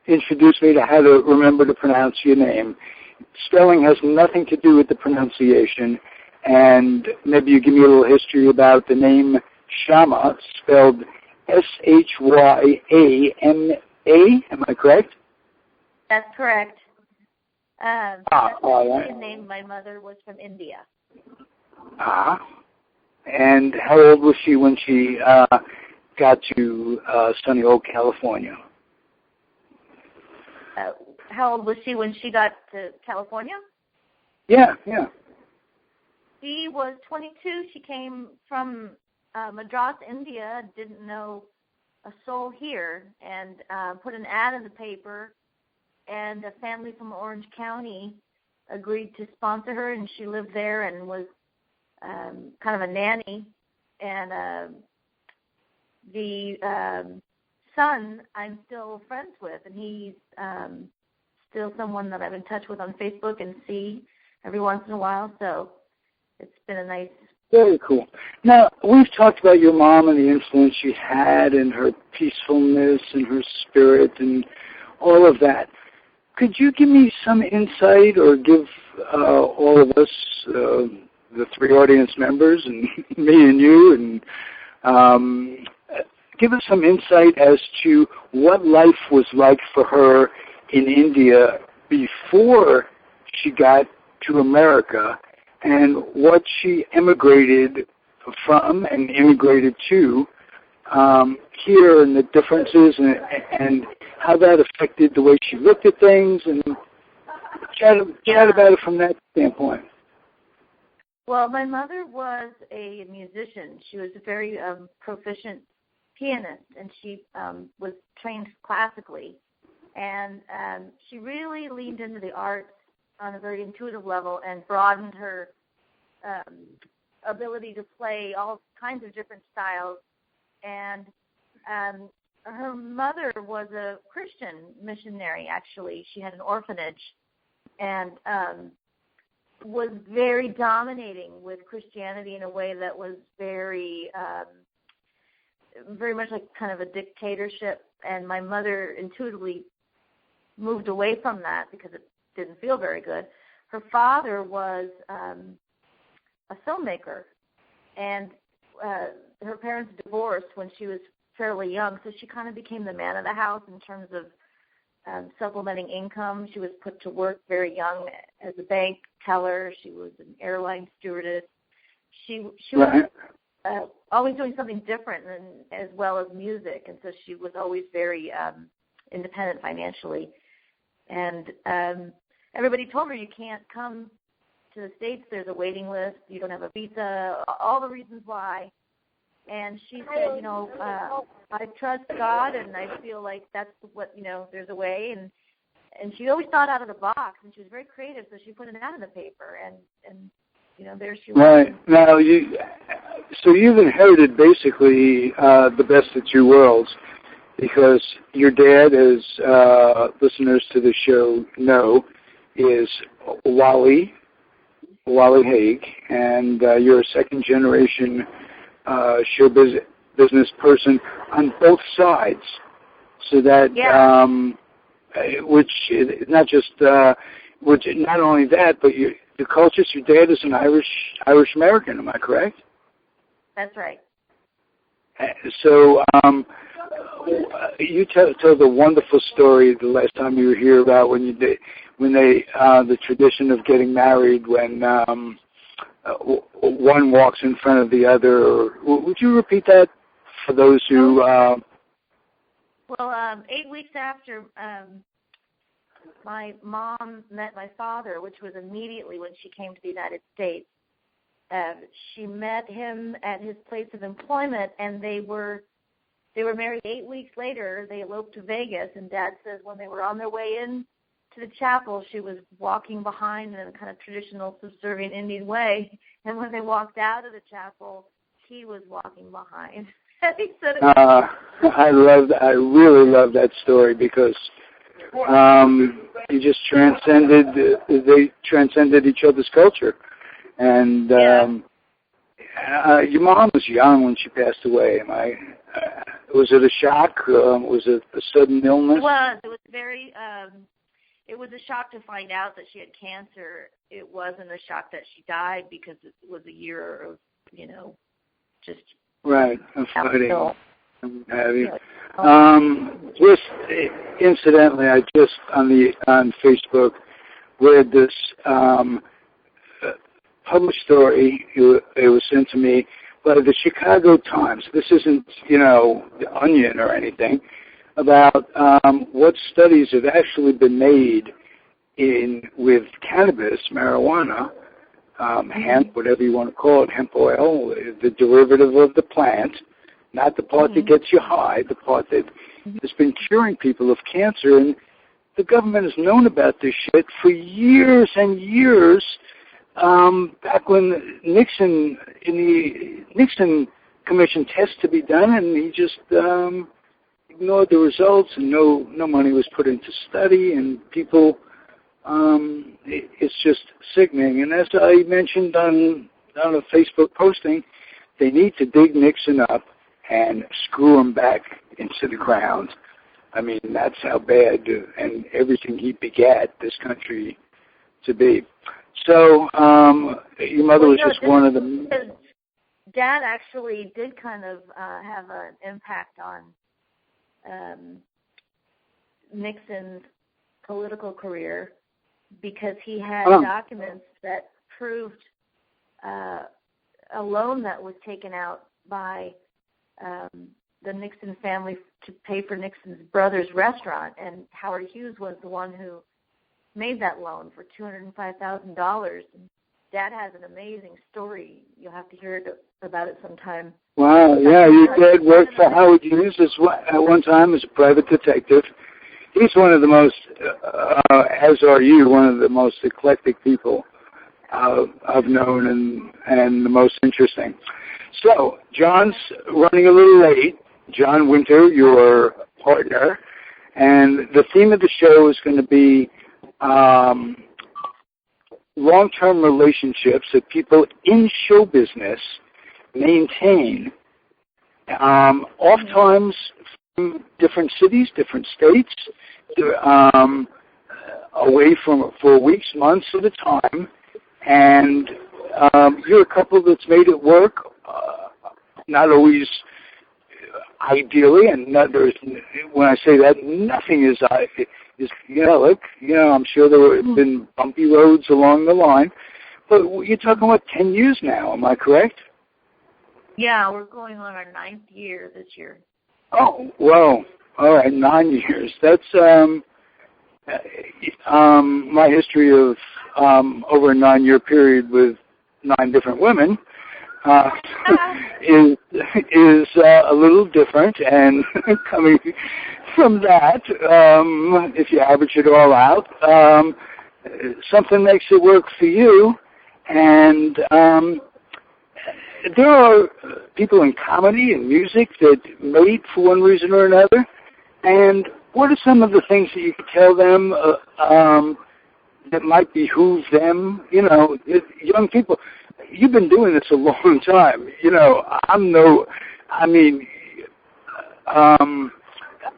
introduced me to how to remember to pronounce your name. Spelling has nothing to do with the pronunciation, and maybe you give me a little history about the name Shyama, spelled Shyama. Am I correct? That's correct. That's all right. the name. My mother was from India. And how old was she when she got to sunny old California? How old was she when she got to California? Yeah. She was 22. She came from Madras, India, didn't know a soul here, and put an ad in the paper, and a family from Orange County agreed to sponsor her, and she lived there and was kind of a nanny. And the son I'm still friends with, and he's still someone that I'm in touch with on Facebook and see every once in a while, so it's been a nice... Very cool. Now, we've talked about your mom and the influence she had and her peacefulness and her spirit and all of that. Could you give me some insight or give all of us, the three audience members and me and you, and give us some insight as to what life was like for her in India before she got to America, and what she emigrated from and immigrated to here, and the differences, and how that affected the way she looked at things, and chat about it from that standpoint. Well, my mother was a musician. She was a very proficient pianist, and she was trained classically. And she really leaned into the arts on a very intuitive level and broadened her ability to play all kinds of different styles. And her mother was a Christian missionary, actually. She had an orphanage and was very dominating with Christianity in a way that was very much like kind of a dictatorship. And my mother intuitively moved away from that because it didn't feel very good. Her father was a filmmaker, and her parents divorced when she was fairly young, so she kind of became the man of the house in terms of supplementing income. She was put to work very young as a bank teller. She was an airline stewardess. She was always doing something different, and as well as music, and so she was always very independent financially. And everybody told her, you can't come to the States, there's a waiting list, you don't have a visa, all the reasons why. And she said, I trust God, and I feel like that's what, there's a way. And she always thought out of the box, and she was very creative, so she put an ad in the paper, and there she was. Right. Now, you've inherited basically the best of two worlds, because your dad, as listeners to the show know, is Wally Haig, and you're a second-generation show business person on both sides. So that, which not only that, but the culture. Your dad is an Irish American. Am I correct? That's right. So, you told a wonderful story the last time you were here about when the tradition of getting married when one walks in front of the other. Would you repeat that for those who? Well, 8 weeks after my mom met my father, which was immediately when she came to the United States, she met him at his place of employment, and they were married 8 weeks later. They eloped to Vegas, and Dad says when they were on their way in to the chapel, she was walking behind in a kind of traditional subservient Indian way, and when they walked out of the chapel, he was walking behind. He said it was I really love that story because you just they transcended each other's culture. And your mom was young when she passed away. Was it a shock? Was it a sudden illness? It was. It was very. It was a shock to find out that she had cancer. It wasn't a shock that she died because it was a year of, just right. I'm fighting. Have you? Just incidentally, I just on Facebook read this published story. It was sent to me by the Chicago Times. This isn't, the Onion or anything. About what studies have actually been made with cannabis, marijuana, hemp, whatever you want to call it, hemp oil, the derivative of the plant, not the part that gets you high, the part that has been curing people of cancer. And the government has known about this shit for years and years. Back when Nixon commissioned tests to be done, and he just ignored the results, and no money was put into study, and people, it's just sickening. And as I mentioned on a Facebook posting, they need to dig Nixon up and screw him back into the ground. I mean, that's how bad and everything he begat this country to be. So your mother was just one of the... Dad actually did kind of have an impact on Nixon's political career because he had documents that proved a loan that was taken out by the Nixon family to pay for Nixon's brother's restaurant, and Howard Hughes was the one who made that loan for $205,000. Dad has an amazing story. You'll have to hear about it sometime. Wow, yeah, your dad worked for Howard Hughes at one time as a private detective. He's one of the most, as are you, one of the most eclectic people I've known and the most interesting. So, John's running a little late. John Winter, your partner, and the theme of the show is going to be long-term relationships that people in show business maintain, oftentimes from different cities, different states, away for weeks, months at a time, and you're a couple that's made it work, not always ideally, and when I say that, nothing is I'm sure there have been bumpy roads along the line, but you're talking about 10 years now, am I correct? Yeah, we're going on our 9th year this year. Oh, well, all right, 9 years. That's my history of over a 9-year period with 9 different women. Is a little different, and coming from that, if you average it all out, something makes it work for you, and there are people in comedy and music that mate for one reason or another, and what are some of the things that you could tell them that might behoove them, young people? You've been doing this a long time.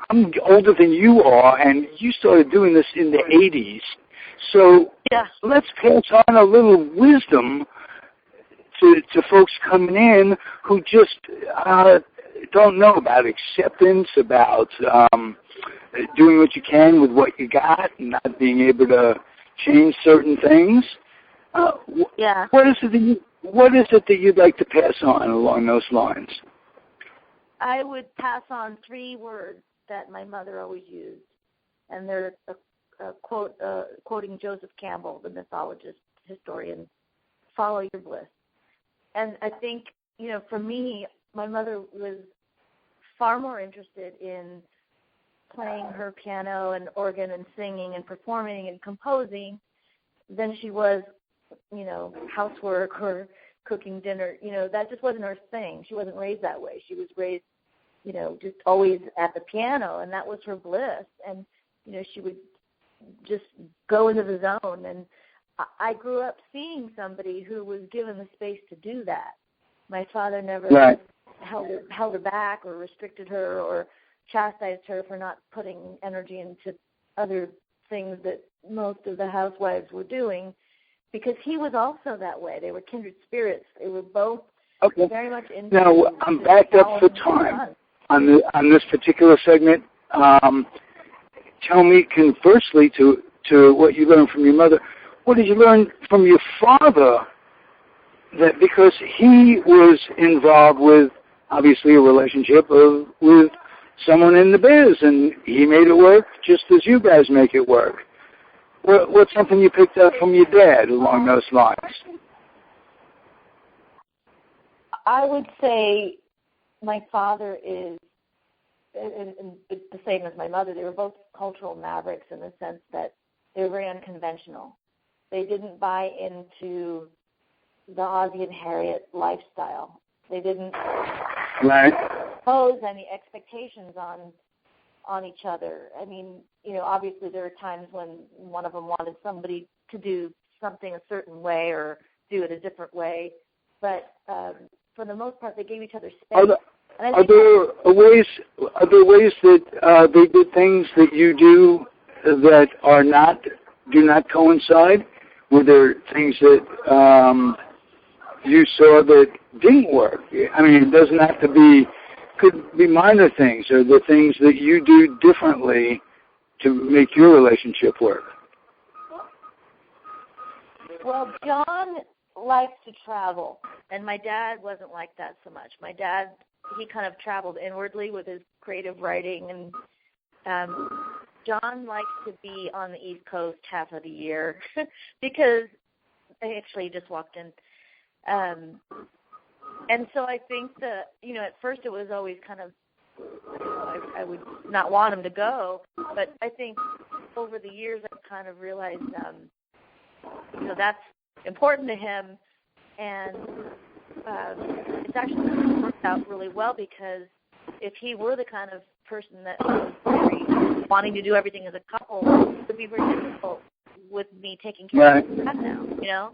I'm older than you are, and you started doing this in the 80s. So let's pass on a little wisdom to folks coming in who just don't know about acceptance, about doing what you can with what you got, and not being able to change certain things. Yeah. What is it that you'd like to pass on along those lines? I would pass on 3 words that my mother always used, and they're quoting Joseph Campbell, the mythologist, historian, follow your bliss. And I think, for me, my mother was far more interested in playing her piano and organ and singing and performing and composing than she was, housework or cooking dinner. That just wasn't her thing. She wasn't raised that way. She was raised, just always at the piano, and that was her bliss. And, she would just go into the zone. And I grew up seeing somebody who was given the space to do that. My father never held her back or restricted her or chastised her for not putting energy into other things that most of the housewives were doing, because he was also that way. They were kindred spirits. They were both very much into. Now, I'm backed up for time on this particular segment. Tell me, conversely to what you learned from your mother, what did you learn from your father? That because he was involved with, obviously, a relationship with someone in the biz, and he made it work just as you guys make it work. What's something you picked up from your dad along those lines? I would say my father is the same as my mother. They were both cultural mavericks in the sense that they were very unconventional. They didn't buy into the Ozzie and Harriet lifestyle. They didn't pose any expectations on each other. I mean, obviously there were times when one of them wanted somebody to do something a certain way or do it a different way, but for the most part, they gave each other space. Are there ways that they did things that you do that do not coincide? Were there things that you saw that didn't work? I mean, it doesn't have to be, could be minor things, or the things that you do differently to make your relationship work. Well, John likes to travel, and my dad wasn't like that so much. My dad, he kind of traveled inwardly with his creative writing, and John likes to be on the East Coast half of the year because actually he just walked in. And so I think that, at first it was always kind of, I would not want him to go, but I think over the years I've kind of realized, that's important to him, and it's actually worked out really well, because if he were the kind of person that was very wanting to do everything as a couple, it would be very difficult with me taking care of that now,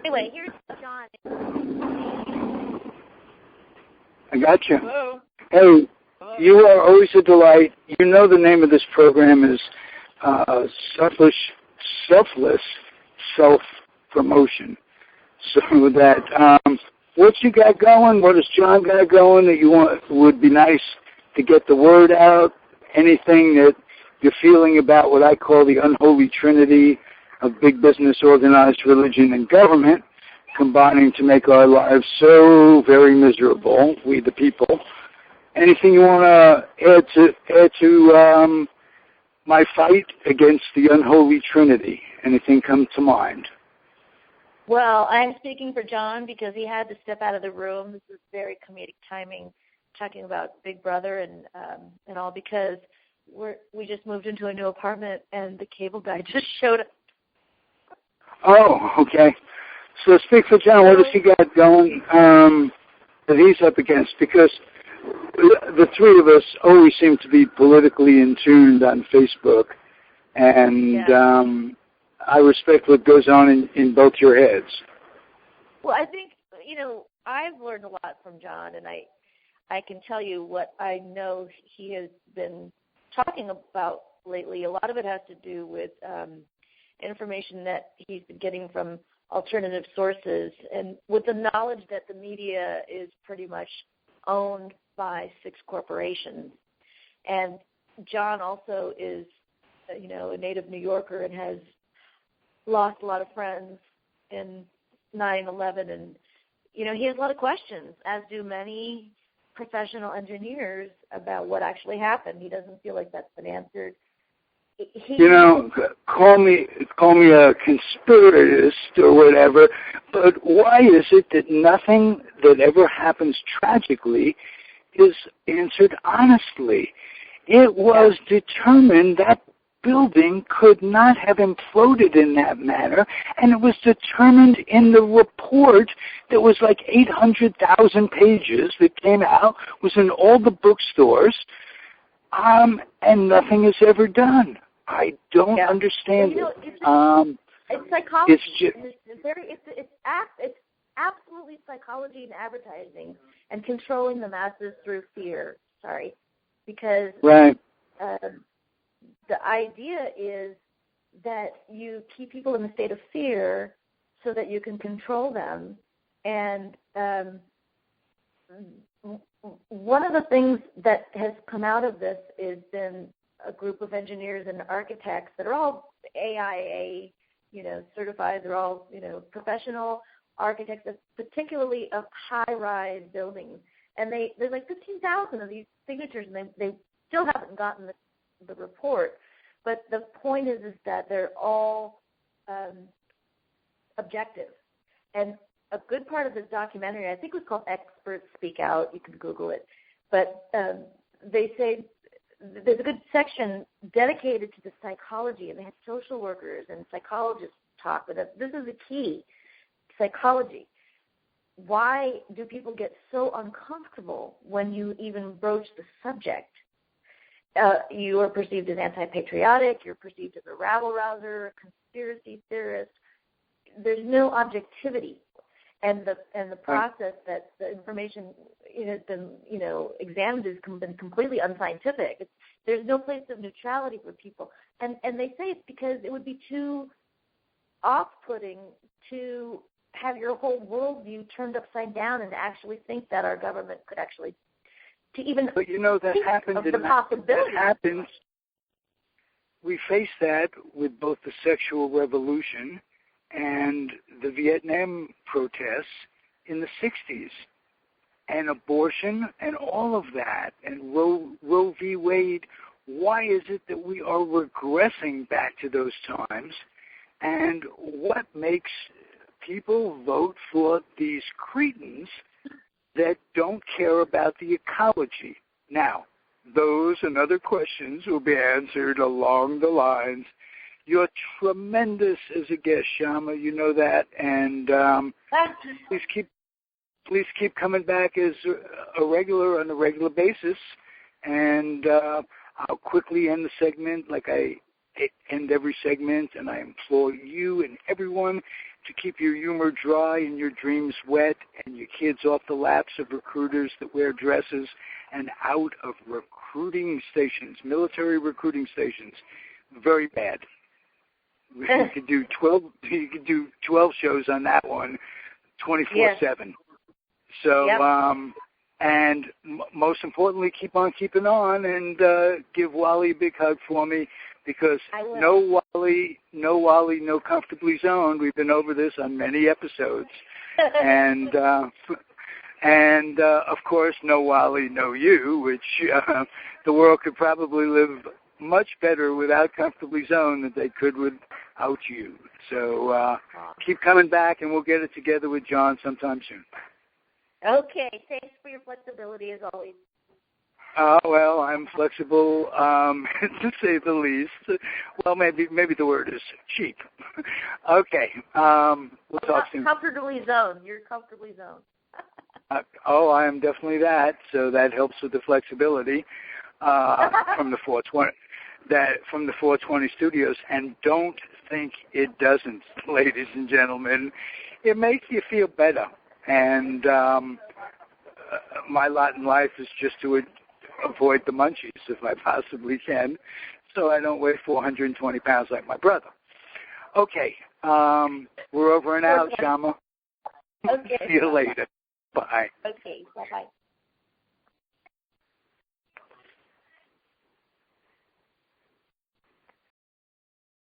Anyway, here's John. I got you. Hello. Hey, you are always a delight. The name of this program is Selfless Self-Promotion. So that, what you got going, what has John got going that you want would be nice to get the word out? Anything that you're feeling about what I call the Unholy Trinity of big business, organized religion, and government, combining to make our lives so very miserable, we the people. Anything you want to add to my fight against the Unholy Trinity? Anything come to mind? Well, I'm speaking for John because he had to step out of the room. This is very comedic timing, talking about Big Brother and all, because we just moved into a new apartment and the cable guy just showed up. Oh, okay. So speak for John. What has he got going that he's up against? Because the three of us always seem to be politically in tune on Facebook, and I respect what goes on in both your heads. Well, I think, I've learned a lot from John, and I can tell you what I know he has been talking about lately. A lot of it has to do with information that he's been getting from alternative sources, and with the knowledge that the media is pretty much owned by 6 corporations. And John also is, a native New Yorker and has lost a lot of friends in 9/11, and he has a lot of questions, as do many professional engineers, about what actually happened. He doesn't feel like that's been answered. Call me a conspiracist or whatever, but why is it that nothing that ever happens tragically is answered honestly? It was determined that building could not have imploded in that manner, and it was determined in the report that was like 800,000 pages that came out, was in all the bookstores, and nothing is ever done. I don't understand it. It's psychology. It's absolutely psychology and advertising and controlling the masses through fear. Sorry, because right. The idea is that you keep people in a state of fear so that you can control them. And one of the things that has come out of this has been a group of engineers and architects that are all AIA, certified. They're all, professional architects, particularly of high-rise buildings. And there's like 15,000 of these signatures, and they still haven't gotten the report. But the point is that they're all objective. And a good part of this documentary, I think it was called Experts Speak Out. You can Google it. But they say there's a good section dedicated to the psychology, and they had social workers and psychologists talk with us. This is the key, psychology. Why do people get so uncomfortable when you even broach the subject? You are perceived as anti-patriotic. You're perceived as a rabble-rouser, a conspiracy theorist. There's no objectivity, and the process that the information has been examined has been completely unscientific. There's no place of neutrality for people, and they say it's because it would be too off-putting to have your whole worldview turned upside down and to actually think that our government could actually. But that happens. The possibility. That happens. We face that with both the sexual revolution and the Vietnam protests in the 60s, and abortion and all of that, and Roe v. Wade. Why is it that we are regressing back to those times? And what makes people vote for these cretins that don't care about the ecology? Now, those and other questions will be answered along the lines. You're tremendous as a guest, Shyama. You know that, and please keep coming back as a regular on a regular basis. And I'll quickly end the segment like I end every segment, and I implore you and everyone to keep your humor dry and your dreams wet and your kids off the laps of recruiters that wear dresses and out of recruiting stations, military recruiting stations. Very bad. You could do 12 shows on that one, 24/7. Yes. So, yep. And most importantly, keep on keeping on, and give Wally a big hug for me, because no Wally, no comfortably zoned. We've been over this on many episodes, and of course, no Wally, no you, which the world could probably live much better without comfortably zoned than they could without you. So keep coming back, and we'll get it together with John sometime soon. Okay, thanks for your flexibility as always. Well, I'm flexible, to say the least. Well, maybe the word is cheap. Okay, we'll talk soon. Comfortably zoned. You're comfortably zoned. I am definitely that. So that helps with the flexibility from the 420. From the 420 studios, and don't think it doesn't, ladies and gentlemen. It makes you feel better. And my lot in life is just to avoid the munchies if I possibly can, so I don't weigh 420 pounds like my brother. Okay, we're over and out, Shyama. Okay. See you later. Bye. Okay, bye-bye.